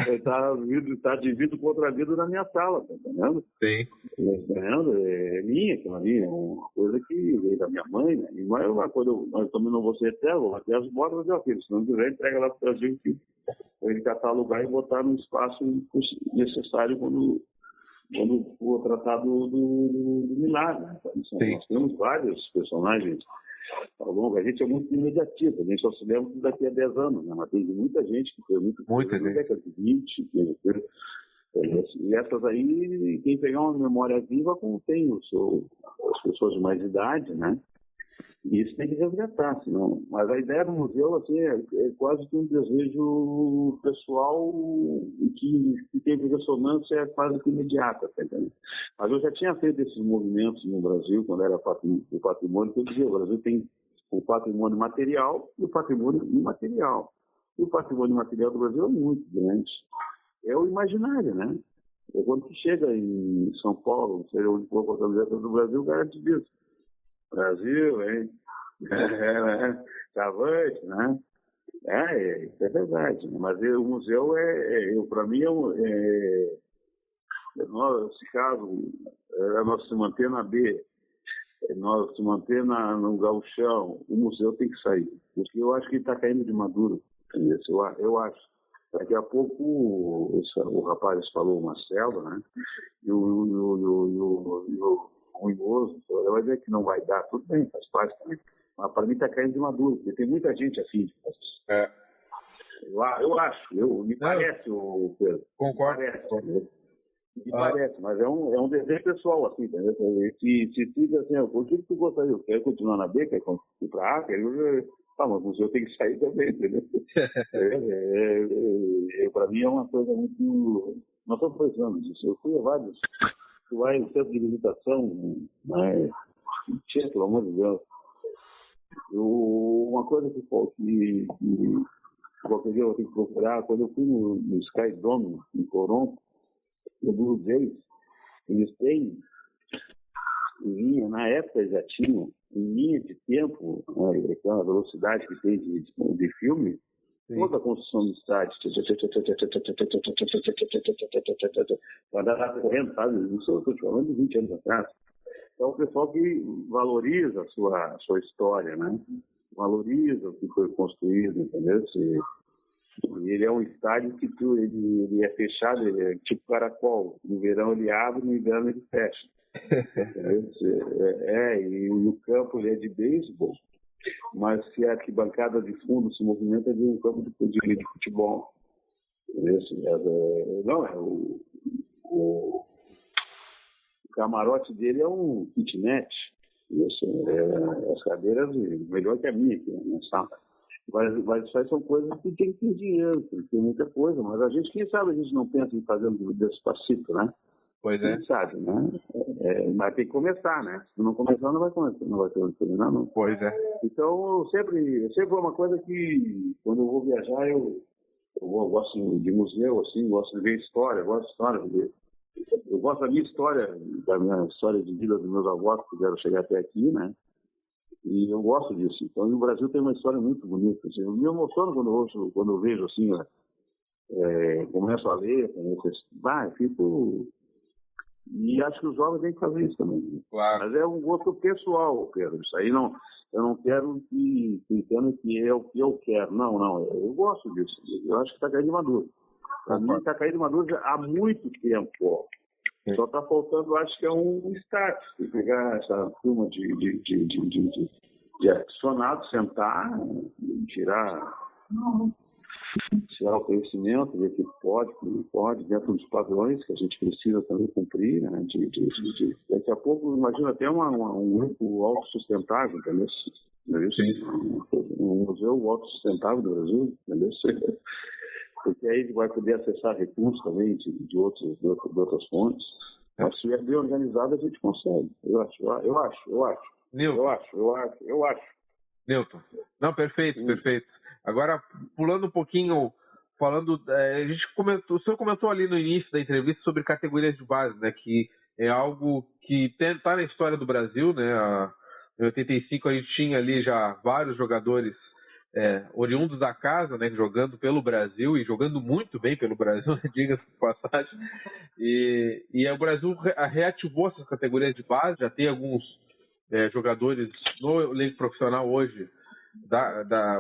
Está dividido contra a vida na minha sala, tá entendendo? Sim. Tá entendendo? É minha, aquilo ali, é uma coisa que veio da minha mãe, né? E não é uma coisa, nós também não vou ser eterno, vou até as bordas do filho, se não quiser, entrega lá para o Brasil, para ele catalogar e botar no espaço necessário quando for tratar do milagre. Né? Nós temos vários personagens ao longo. A gente é muito imediatista, a gente só se lembra daqui a 10 anos, né? Mas tem muita gente que foi muita na década de 20, e essas aí, quem pegar uma memória viva, como tem as pessoas de mais idade, né? E isso tem que resgatar, senão. Mas a ideia do museu assim, é quase que um desejo pessoal que tem ressonância é quase que imediata. Tá entendendo? Mas eu já tinha feito esses movimentos no Brasil, quando era o patrimônio, que eu dizia, o Brasil tem o patrimônio material e o patrimônio imaterial. E o patrimônio material do Brasil é muito grande. É o imaginário, né? Quando tu chega em São Paulo, seja onde for a camiseta do Brasil, o cara te diz: Brasil, hein? Chavante, né? Isso é verdade. Mas o museu para mim, nesse caso, nós se manter na B, nós se manter no gauchão, o museu tem que sair. Porque eu acho que ele está caindo de maduro. Eu acho. Daqui a pouco o rapaz falou, o Marcelo, né? E o Munhoz, vai dizer que não vai dar, tudo bem, faz parte também. Mas para mim está caindo de maduro, porque tem muita gente assim. Eu acho, me parece, o Pedro. Concordo. Me parece, mas é um desejo pessoal, assim, entendeu? Se fica assim, o que tu gostaria? Eu quero continuar na B, quer ir para A, mas o museu tem que sair também, entendeu? Para mim é uma coisa muito. Nós estamos precisando disso. Eu fui a vários. Tu vai no centro de visitação, mas. Pelo amor de Deus. Uma coisa que qualquer dia eu tenho que procurar, quando eu fui no Sky Dome, em Toronto, no Blue Jays, eles têm linha, na época já tinham, em linha de tempo, aquela velocidade que tem de filme, toda a construção do estádio, para dar correndo, sabe? Isso eu estou te falando de 20 anos atrás. é um pessoal que valoriza a sua história, né? Valoriza o que foi construído, entendeu? E ele é um estádio que ele é fechado, ele é tipo caracol. No verão ele abre, no inverno ele fecha. E o campo ele é de beisebol, mas se a arquibancada de fundo se movimenta, é de um campo de futebol. O camarote dele é um kitnet. As cadeiras melhor que a minha aqui, né? Mas isso aí são coisas que tem que ter dinheiro, tem que ter muita coisa, mas a gente, quem sabe, a gente não pensa em fazer um Despacito, né? Pois é. Quem sabe, né? Mas tem que começar, né? Se não começar, não vai terminar, não. Pois é. Então, sempre foi uma coisa que, quando eu vou viajar, eu gosto de museu, assim, gosto de ver história, gosto de história, eu gosto da minha história de vida dos meus avós que vieram chegar até aqui, né? E eu gosto disso. Então, o Brasil tem uma história muito bonita. Assim, eu me emociono quando eu vejo, assim, começo a ler, fico... E acho que os jovens têm que fazer isso também. Claro. Mas é um gosto pessoal, Pedro. Isso aí não... Eu não quero que entendam que é o que eu quero. Não. Eu gosto disso. Eu acho que está caindo maduro. Para mim, está caindo maduro há muito tempo. Ó. Só está faltando, acho que é um start. Pegar essa turma de aficionados, sentar, tirar o conhecimento, ver que pode, dentro dos padrões que a gente precisa também cumprir, né? Daqui a pouco, imagina até um grupo autossustentável, entendeu? Um museu autossustentável do Brasil, entendeu? Porque aí ele vai poder acessar recursos também de outras fontes. Mas se é bem organizado, a gente consegue. Eu acho. Newton. Não, perfeito. Agora, pulando um pouquinho, a gente comentou, o senhor comentou ali no início da entrevista sobre categorias de base, né? Que é algo que está na história do Brasil, né? Em 85 a gente tinha ali já vários jogadores oriundos da casa, né, jogando pelo Brasil e jogando muito bem pelo Brasil, diga-se de passagem. E o Brasil reativou essas categorias de base, já tem alguns jogadores no elenco profissional hoje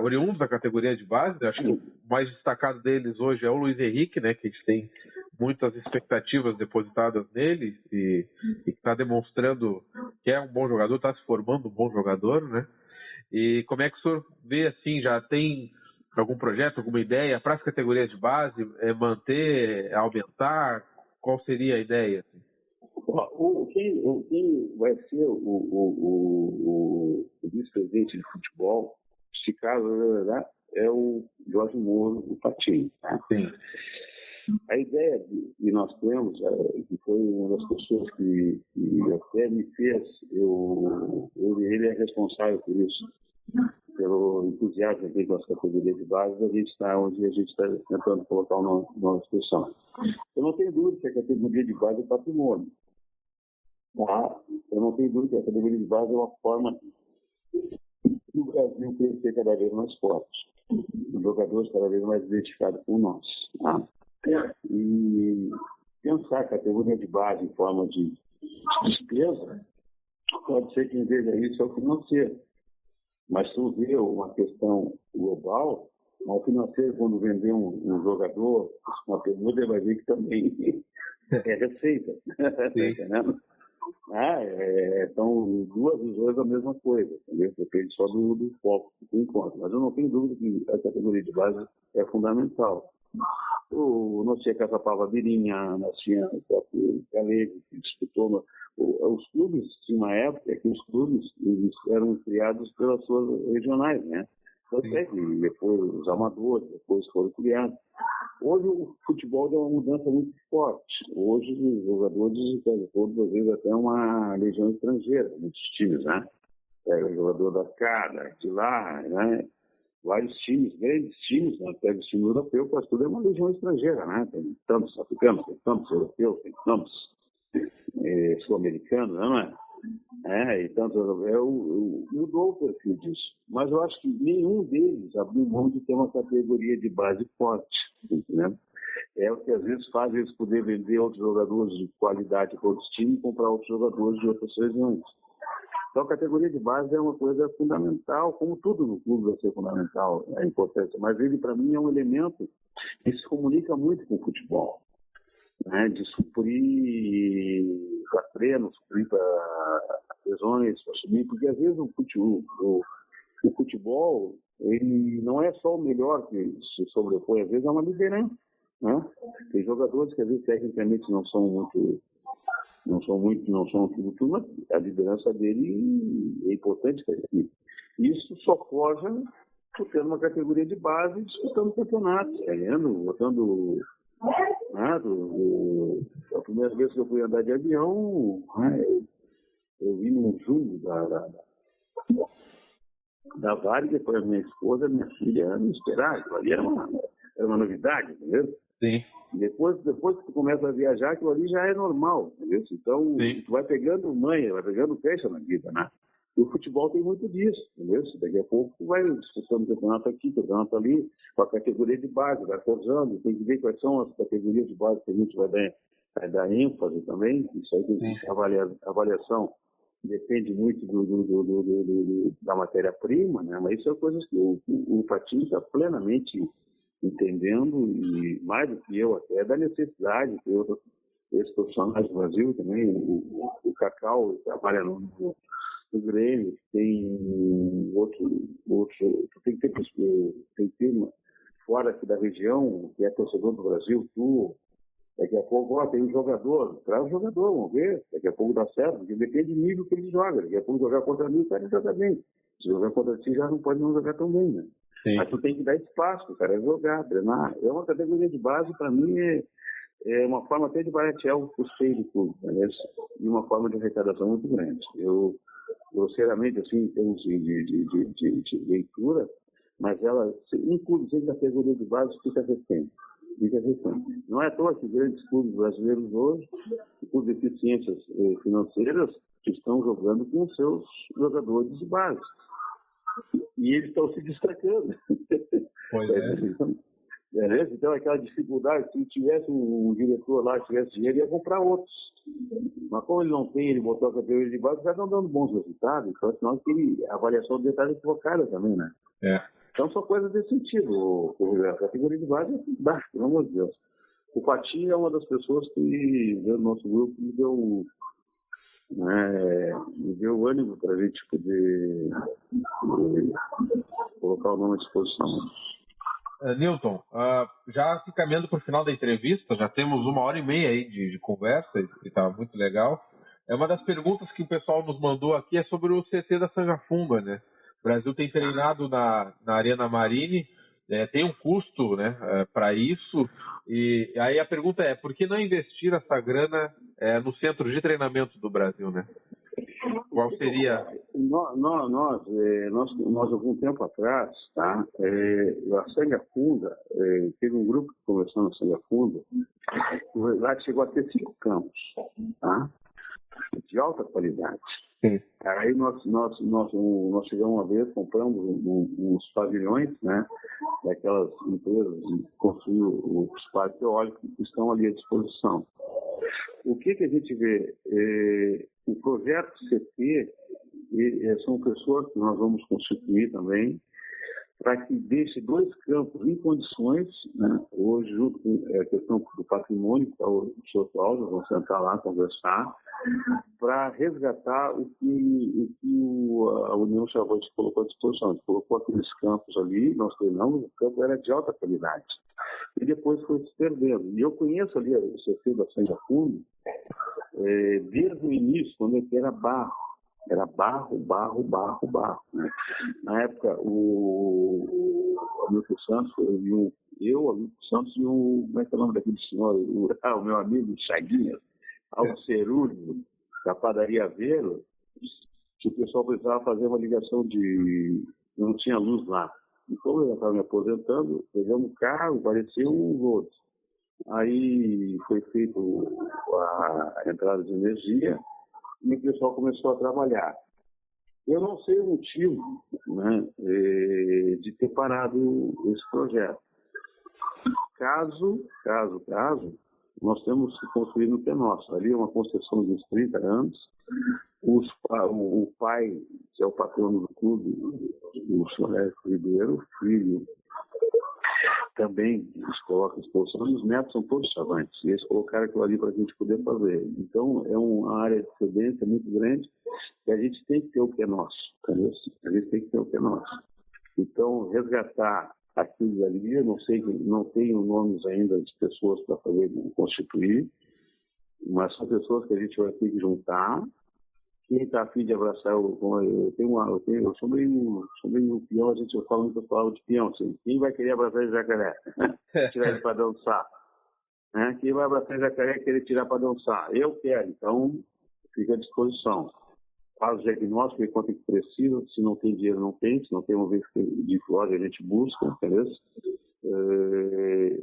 oriundos da categoria de base. Acho que o mais destacado deles hoje é o Luiz Henrique, né, que a gente tem muitas expectativas depositadas nele e que está demonstrando que é um bom jogador, está se formando um bom jogador, né? E como é que o senhor vê, assim, já tem algum projeto, alguma ideia para as categorias de base, manter, aumentar? Qual seria a ideia? Assim? Quem vai ser o vice-presidente de futebol, se caso, é o Jorge Moro, o Patinho. Tá? Sim. A ideia que nós temos, que foi uma das pessoas que até me fez, ele é responsável por isso, pelo entusiasmo aqui com as categorias de base, a gente está tentando colocar uma discussão. Eu não tenho dúvida que a categoria de base é patrimônio. Tá? Eu não tenho dúvida que a categoria de base é uma forma do Brasil crescer cada vez mais forte, os jogadores cada vez mais identificados com nós. Tá? E pensar a categoria de base em forma de despesa, pode ser que em vez disso é o financeiro. Mas se tu vê uma questão global, o financeiro, quando vender um jogador, uma pergunta, ele vai ver que também é receita. Entendendo? São duas visões da mesma coisa. Entendeu? Depende só do foco que tu encontra. Mas eu não tenho dúvida que a categoria de base é fundamental. Nós tinha Caçapava Birinha, nós tínhamos o próprio Galego, que disputou. Os clubes, tinha uma época que os clubes eles eram criados pelas suas regionais, né? Até que depois os amadores, depois foram criados. Hoje o futebol deu uma mudança muito forte. Hoje os jogadores, todos às vezes até uma legião estrangeira, muitos times, né? Pega o jogador da Cada, de lá, né? Vários times, grandes times, né? Pega o time europeu, quase tudo é uma legião estrangeira, né? Tem tantos africanos, tem tantos europeus, tem tantos sul-americanos, não é? E tantos europeus, mudou o perfil disso. Mas eu acho que nenhum deles abriu mão de ter uma categoria de base forte, entendeu? é o que às vezes faz eles poder vender outros jogadores de qualidade para outros times e comprar outros jogadores de outras regiões. Então, a categoria de base é uma coisa fundamental, como tudo no clube vai ser fundamental, é importante. Mas ele, para mim, é um elemento que se comunica muito com o futebol, né? De suprir para treinos, suprir para lesões, para subir, porque às vezes o futebol ele não é só o melhor que se sobrepõe, às vezes é uma liderança, né? Tem jogadores que às vezes tecnicamente não são tudo, mas a liderança dele é importante para ele. Isso só forja tendo uma categoria de base, disputando campeonatos, ganhando, botando. A primeira vez que eu fui andar de avião, eu vi num jumbo da Varig para minha esposa, minha filha, me esperar. Aquilo ali era uma novidade, entendeu? Sim. Depois que tu começa a viajar, aquilo ali já é normal, entendeu? Então, Sim. tu vai pegando manha, vai pegando pecha na vida, né? E o futebol tem muito disso, entendeu? Daqui a pouco tu vai disputando campeonato aqui, campeonato ali, com a categoria de base, vai forjando, tem que ver quais são as categorias de base que a gente vai dar ênfase também. Isso aí tem que ser avaliação. Depende muito da matéria-prima, né? Mas isso é coisas que o Patinho está plenamente entendendo, e mais do que eu até, da necessidade de ter esses profissionais do Brasil também. O Cacau trabalha no Grêmio, tem outro tem que ter fora aqui da região, que é torcedor do Brasil, daqui a pouco tem um jogador, traz um jogador, vamos ver, daqui a pouco dá certo, porque depende do nível que ele joga, daqui a pouco jogar contra mim, o cara joga bem, se jogar contra ti já não pode não jogar tão bem, né? Sim. Mas tu tem que dar espaço, o cara é jogar, treinar. É uma categoria de base, para mim, é uma forma até de baratear o custeio do clube, né? E uma forma de arrecadação muito grande. Eu, grosseiramente, assim, em termos de leitura, mas ela, em clube, sem categoria de base, fica recente. Não é à toa que grandes clubes brasileiros hoje, por deficiências financeiras, estão jogando com seus jogadores de base. E eles estão se destacando. Pois é. Beleza? Então, aquela dificuldade, se tivesse um diretor lá, tivesse dinheiro, ia comprar outros. Mas como ele não tem, ele botou a categoria de base, já estão dando bons resultados, então, senão a avaliação do detalhe é equivocada também, né? É. Então, são coisas desse sentido. A categoria de base é baixo, pelo amor de Deus. O Patinho é uma das pessoas que, no nosso grupo, me deu ânimo para a gente poder colocar o nome à disposição. Newton, já se caminhando para o final da entrevista, já temos 1h30 aí de conversa, e está muito legal. Uma das perguntas que o pessoal nos mandou aqui é sobre o CT da Sanjafunda, né? O Brasil tem treinado na Arena Marine, tem um custo, né, para isso, e aí a pergunta é, por que não investir essa grana no centro de treinamento do Brasil, né? Qual seria? Nós algum tempo atrás, tá? A Sanjafunda, teve um grupo que começou na Sanjafunda, lá chegou a ter 5 campos, tá? De alta qualidade. Sim. Aí nós chegamos uma vez, compramos uns pavilhões, né? Daquelas empresas que construíram os parques eólicos que estão ali à disposição. O que a gente vê? O projeto CT são pessoas que nós vamos constituir também, para que deixe 2 campos em condições, né? Hoje, junto com a questão do patrimônio, que o senhor Cláudio, vamos sentar lá, conversar, para resgatar o que a União Chavante colocou à disposição. A gente colocou aqueles campos ali, nós treinamos, o campo era de alta qualidade. E depois foi se perdendo. E eu conheço ali o CT da Sanjafunda, desde o início, quando ele era barro. Era barro, né? Na época, o Hamilton Santos, o Hamilton Santos e como é que é o nome daquele senhor? O meu amigo Chaguinha, Aldo Cerúlio, da padaria Aveiro, que o pessoal precisava fazer uma ligação não tinha luz lá. E como eu estava me aposentando, pegamos o carro, apareceu um outro. Aí foi feito a entrada de energia, e o pessoal começou a trabalhar. Eu não sei o motivo, né, de ter parado esse projeto. Caso, nós temos que construir no que é nosso. Ali é uma concessão de uns 30 anos. O pai, que é o patrono do clube, o senhor Érico Ribeiro, filho, também se coloca à disposição, e os netos são todos chavantes. E eles colocaram aquilo ali para a gente poder fazer. Então, é uma área de cedência muito grande e a gente tem que ter o que é nosso. Entendeu? A gente tem que ter o que é nosso. Então, resgatar aquilo ali, eu não sei, não tenho nomes ainda de pessoas para fazer constituir, mas são pessoas que a gente vai ter que juntar. Quem está a fim de abraçar, eu sou meio peão, a gente fala muito palavra de peão. Assim. Quem vai querer abraçar o jacaré? Tirar ele para dançar. Né? Quem vai abraçar o jacaré querer tirar para dançar? Eu quero, então fica à disposição. Faz o diagnóstico, enquanto que precisa, se não tem dinheiro, não tem, se não tem uma vez de loja, a gente busca, entendeu?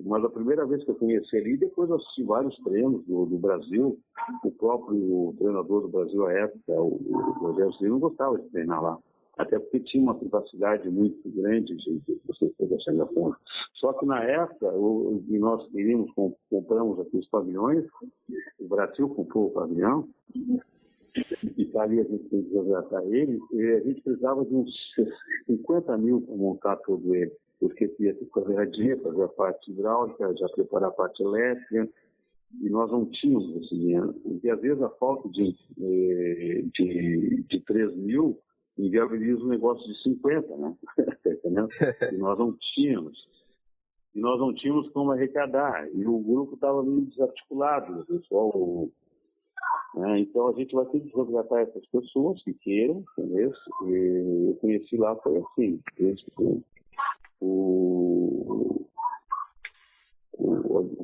Mas a primeira vez que eu conheci ali, depois eu assisti vários treinos do Brasil, o próprio treinador do Brasil à época, o Rogério Ceni, não gostava de treinar lá, até porque tinha uma capacidade muito grande de você poder chegar a ponto. Só que na época, nós compramos aqui os pavilhões, o Brasil comprou o pavilhão, e para ali a gente tem que resgatar ele, e a gente precisava de uns 50 mil para montar todo ele, porque ia ter que fazer a dia, fazer a parte hidráulica, já preparar a parte elétrica, e nós não tínhamos esse dinheiro. Porque às vezes a falta de 3 mil inviabiliza um negócio de 50, né? Entendeu? E nós não tínhamos. E nós não tínhamos como arrecadar. E o grupo estava meio desarticulado, o pessoal. Então a gente vai ter que resgatar essas pessoas que queiram, entendeu? E eu conheci lá, foi assim, o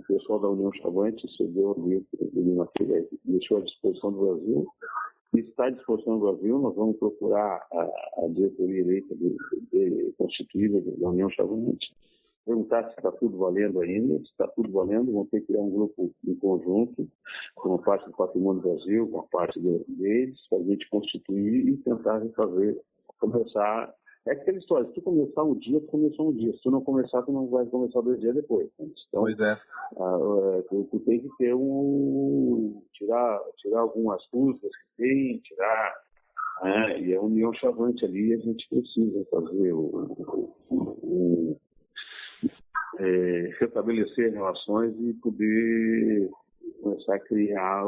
pessoal da União Chavante cedeu ali, deixou à disposição do Brasil, e está à disposição do Brasil. Nós vamos procurar a diretoria eleita constituída da União Chavante, perguntar se está tudo valendo ainda. Se está tudo valendo, vão ter que criar um grupo em conjunto, com uma parte do Patrimônio do Brasil, com a parte deles, para a gente constituir e tentar refazer, começar. É aquela história, se tu começar um dia, tu começou um dia. Se tu não começar, tu não vai começar 2 dias depois. Então, pois é. Tu tem que ter tirar algumas dúvidas que tem, e a União Chavante ali, a gente precisa fazer restabelecer relações e poder começar a criar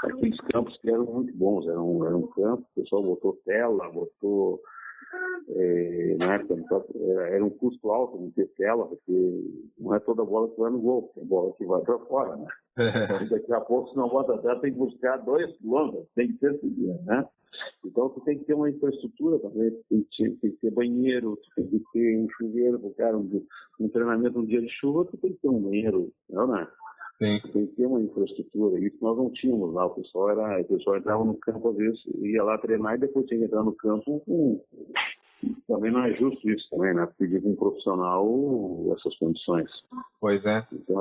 aqueles campos que eram muito bons. Era um campo, o pessoal botou tela, na época era um custo alto não ter tela, porque não é toda bola que vai no gol, tem bola que vai para fora, né? Daqui a pouco, se não bota tela, tem que buscar 2 quilômetros, tem que ter, né? Então, tu tem que ter uma infraestrutura também, tem que ter banheiro, tu tem que ter um chuveiro, porque cara, um treinamento um dia de chuva, tu tem que ter um banheiro, não é? Sim. Tu tem que ter uma infraestrutura, isso nós não tínhamos lá. O pessoal entrava no campo, às vezes ia lá treinar e depois tinha que entrar no campo. Também não é justo isso também, né? Pedir para um profissional essas condições. Pois é. Então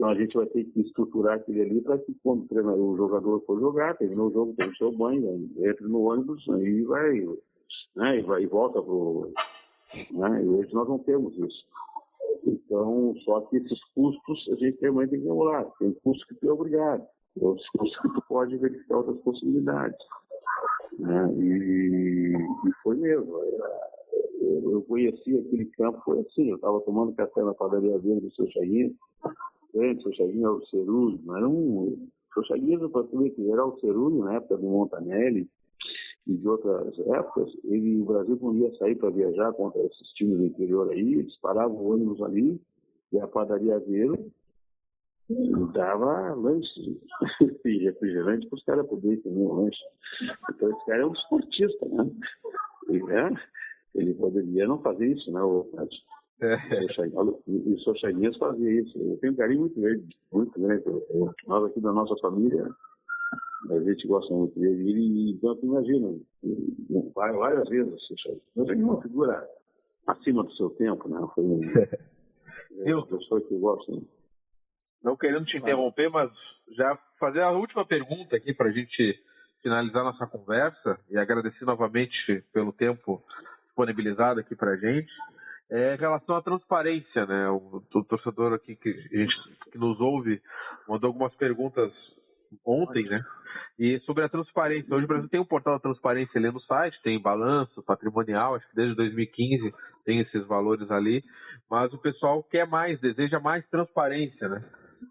a gente vai ter que estruturar aquele ali para que quando o jogador for jogar, terminou o jogo, tem o seu banho, entra no ônibus e vai, né? E volta pro, né? E hoje nós não temos isso. Então, só que esses custos a gente também tem que emular. Tem custos que tu é obrigado, tem outros custos que tu pode verificar outras possibilidades. Né? E foi mesmo. Eu conheci aquele campo, foi assim, eu estava tomando café na padaria verde do seu Chaguinho. O seu Chaguinho era o Cerulho, não era o seu Chaguinho, para tu ver que era o Cerulho na época do Montanelli e de outras épocas. O Brasil, quando ia sair para viajar contra esses times do interior aí, eles paravam o ônibus ali, e a padaria Aveiro dava lanche e refrigerante para os caras poderem comer um lanche. Então esse cara é um esportista, né? Ele poderia não fazer isso, né? E o seu Chaguinhas fazia isso. Eu tenho um carinho muito grande. Nós aqui da nossa família, a gente gosta muito dele. Então, tu imagina, vai várias vezes o seu Chaguinhas. Mas ele é uma figura acima do seu tempo, né? Foi uma pessoa que eu gosto. Não querendo te interromper, mas já fazer a última pergunta aqui para a gente finalizar nossa conversa e agradecer novamente pelo tempo disponibilizado aqui para a gente, em relação à transparência, né? O torcedor aqui que nos ouve mandou algumas perguntas ontem, né? E sobre a transparência. Hoje o Brasil tem um portal da transparência ali no site, tem balanço patrimonial, acho que desde 2015 tem esses valores ali, mas o pessoal quer mais, deseja mais transparência, né?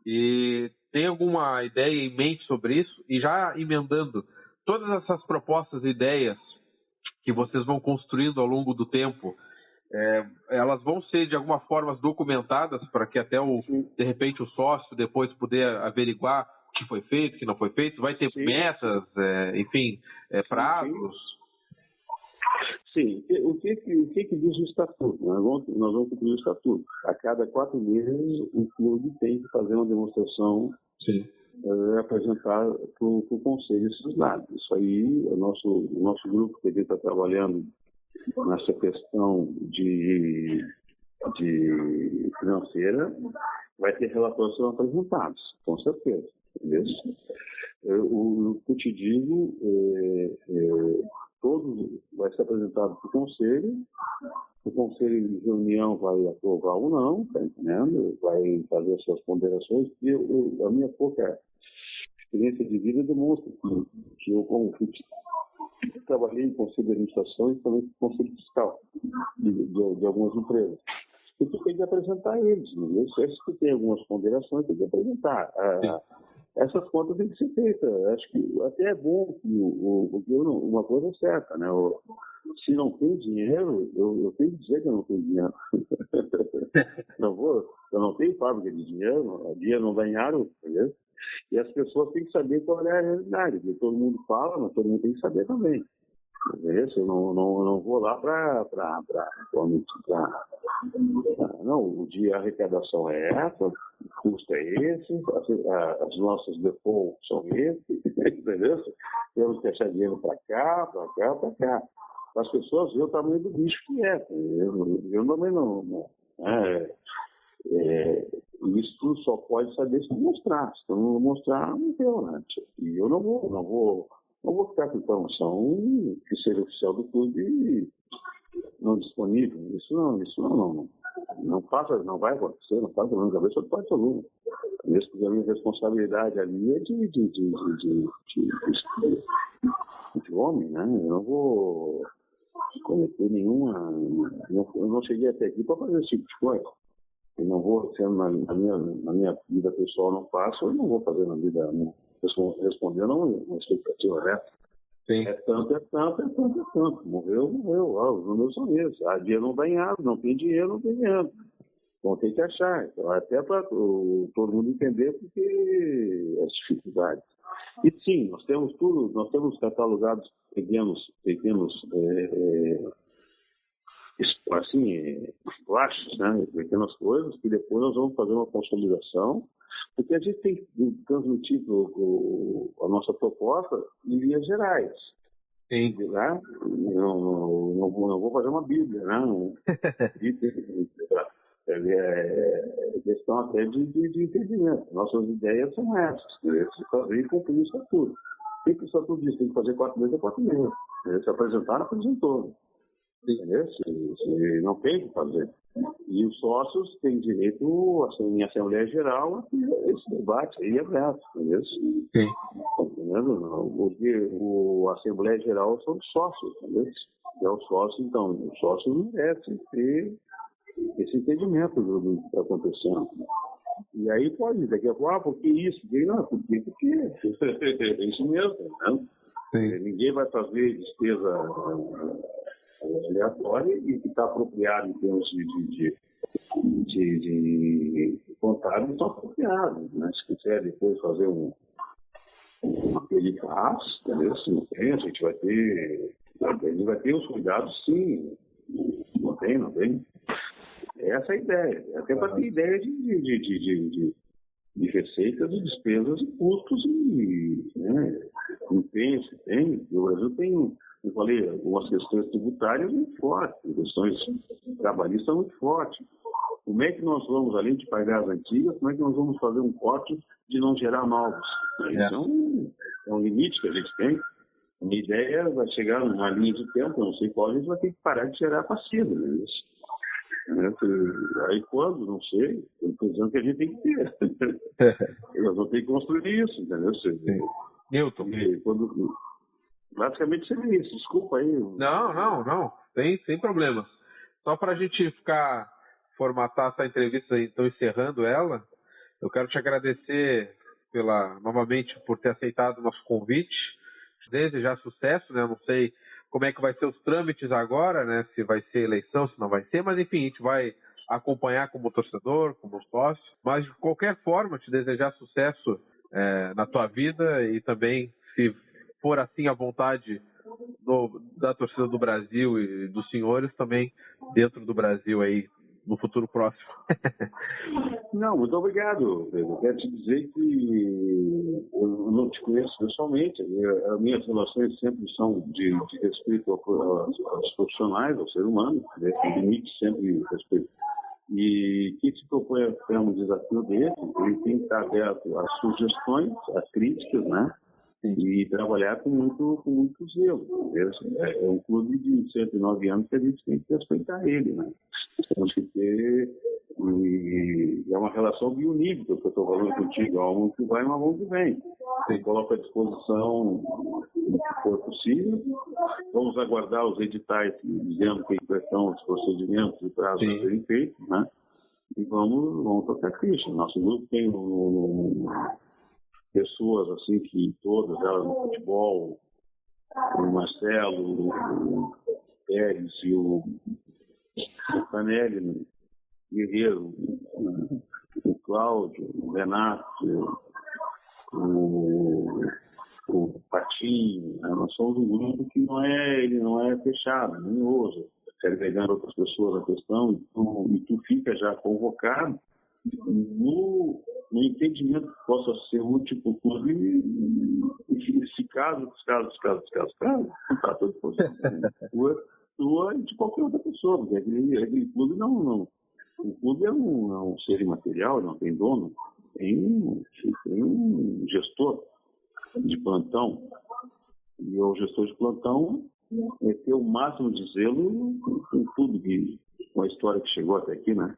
E tem alguma ideia em mente sobre isso? E já emendando, todas essas propostas e ideias que vocês vão construindo ao longo do tempo, elas vão ser de alguma forma documentadas para que até de repente o sócio depois poder averiguar o que foi feito, o que não foi feito? Vai ter metas, enfim, prazos? Sim. O que diz o estatuto? Nós vamos cumprir o estatuto. A cada 4 meses o clube tem que fazer uma demonstração, apresentar para o conselho esses dados. Isso aí, o nosso grupo que está trabalhando nessa questão de financeira, vai ter relatórios sendo apresentados, com certeza. Entendeu? O que eu te digo, todo vai ser apresentado para o conselho em reunião vai aprovar ou não, tá entendendo? Vai fazer as suas ponderações, e a minha pouca experiência de vida demonstra que eu, como trabalhei em conselho de administração e também em conselho fiscal de algumas empresas. E tu tem que apresentar eles, né? Se tu tem algumas ponderações, tem que apresentar. Essas contas têm que ser feitas. Acho que até é bom que uma coisa é certa, né? Se não tem dinheiro, eu tenho que dizer que eu não tenho dinheiro. Eu não tenho fábrica de dinheiro, dinheiro não dá em árvore, entendeu? E as pessoas têm que saber qual é a realidade. Porque todo mundo fala, mas todo mundo tem que saber também. Eu não vou lá não, o dia a arrecadação é essa, o custo é esse, as nossas defaults são esses, entendeu? Temos que achar dinheiro para cá. As pessoas veem o tamanho do bicho que é. Eu também não. Isso só pode saber se mostrar. Se não mostrar, não deu, né? E eu não vou ficar com informação que seja oficial do clube e não disponível. Isso não vai acontecer, não passa na cabeça do pai do aluno. Mesmo porque a minha responsabilidade ali é de homem, né? Eu não vou cometer nenhuma. Eu não cheguei até aqui para fazer esse tipo de coisa. Eu não vou, sendo na minha vida pessoal, não faço, eu não vou fazer na vida respondendo uma expectativa reta. Sim. É tanto. Morreu. Os números são esses. Dinheiro não dá em árvore, não tem dinheiro. Então tem que achar. Então, até para todo mundo entender porque as dificuldades. E sim, nós temos catalogados pequenos splashs, né? Pequenas coisas que depois nós vamos fazer uma consolidação, porque a gente tem que transmitir a nossa proposta em linhas gerais. Sim. Né? Não vou fazer uma bíblia, né? É questão até de entendimento. Nossas ideias são essas, fazer e cumprir o estatuto. O que o estatuto diz? Tem que fazer 4 meses, 4 meses. Se apresentar, apresentou. Entendeu? Se não tem que fazer. E os sócios têm direito, assim, em Assembleia Geral, a esse debate aí é aberto. Entendeu? Sim. Entendeu? Porque a Assembleia Geral são os sócios. Entendeu? É o sócio, então, os sócios merecem ter esse entendimento do que está acontecendo. E aí pode, daqui a pouco, por que isso? Porque é isso mesmo. Né? Ninguém vai fazer despesa aleatória e que está apropriado em termos de contábil, está apropriado. Né? Se quiser depois fazer ele faz, entendeu? Se não tem, a gente vai ter os cuidados, sim. Não tem. Essa é a ideia. Até para ter ideia de receitas e despesas e custos não tem. O Brasil tem, eu falei, algumas questões tributárias muito fortes, questões trabalhistas muito fortes. Como é que nós vamos, além de pagar as antigas, como é que nós vamos fazer um corte de não gerar novos? Isso é um limite que a gente tem. A minha ideia vai chegar numa linha de tempo, eu não sei qual, a gente vai ter que parar de gerar passivo, né? Aí quando, não sei, eu estou dizendo que a gente tem que ter. Nós vamos ter que construir isso, entendeu? Newton. Basicamente seria isso, desculpa aí. Não, sem problema. Só para a gente formatar essa entrevista, então encerrando ela, eu quero te agradecer novamente por ter aceitado o nosso convite, desejar sucesso, né? Eu não sei como é que vai ser os trâmites agora, né? Se vai ser eleição, se não vai ser, mas enfim, a gente vai acompanhar como torcedor, como sócio, mas de qualquer forma, te desejar sucesso na tua vida e também, se for assim a vontade da torcida do Brasil e dos senhores, também dentro do Brasil aí, no futuro próximo. Não, muito obrigado, Pedro. Quero te dizer que eu não te conheço pessoalmente. As minhas relações sempre são de respeito aos profissionais, ao ser humano, né? Limite sempre respeito. E quem se propõe a ter um desafio desse, ele tem que estar aberto às sugestões, às críticas, né? E trabalhar com muito zelo. É um clube de 109 anos que a gente tem que respeitar ele, né? Temos que ter... E é uma relação bionímica que eu estou falando contigo. Há um que vai e uma mão que vem. Você coloca à disposição o que for possível. Vamos aguardar os editais dizendo que são os procedimentos e prazos a serem feitos, né? E vamos tocar ficha. Nosso grupo tem pessoas assim que todas elas no futebol, o Marcelo, o Pérez e o Canelli, o Guerreiro, o Cláudio, o Renato, o Patinho, né? Nós somos um grupo que ele não é fechado, nem ousa agregar outras pessoas à questão, e tu fica já convocado no entendimento que possa ser útil para o clube, e se caso, está todo tua e de qualquer outra pessoa, porque aquele clube não. O clube é um ser imaterial, não tem dono, tem um gestor de plantão. E o gestor de plantão é ter o máximo de zelo com tudo, com a história que chegou até aqui, né?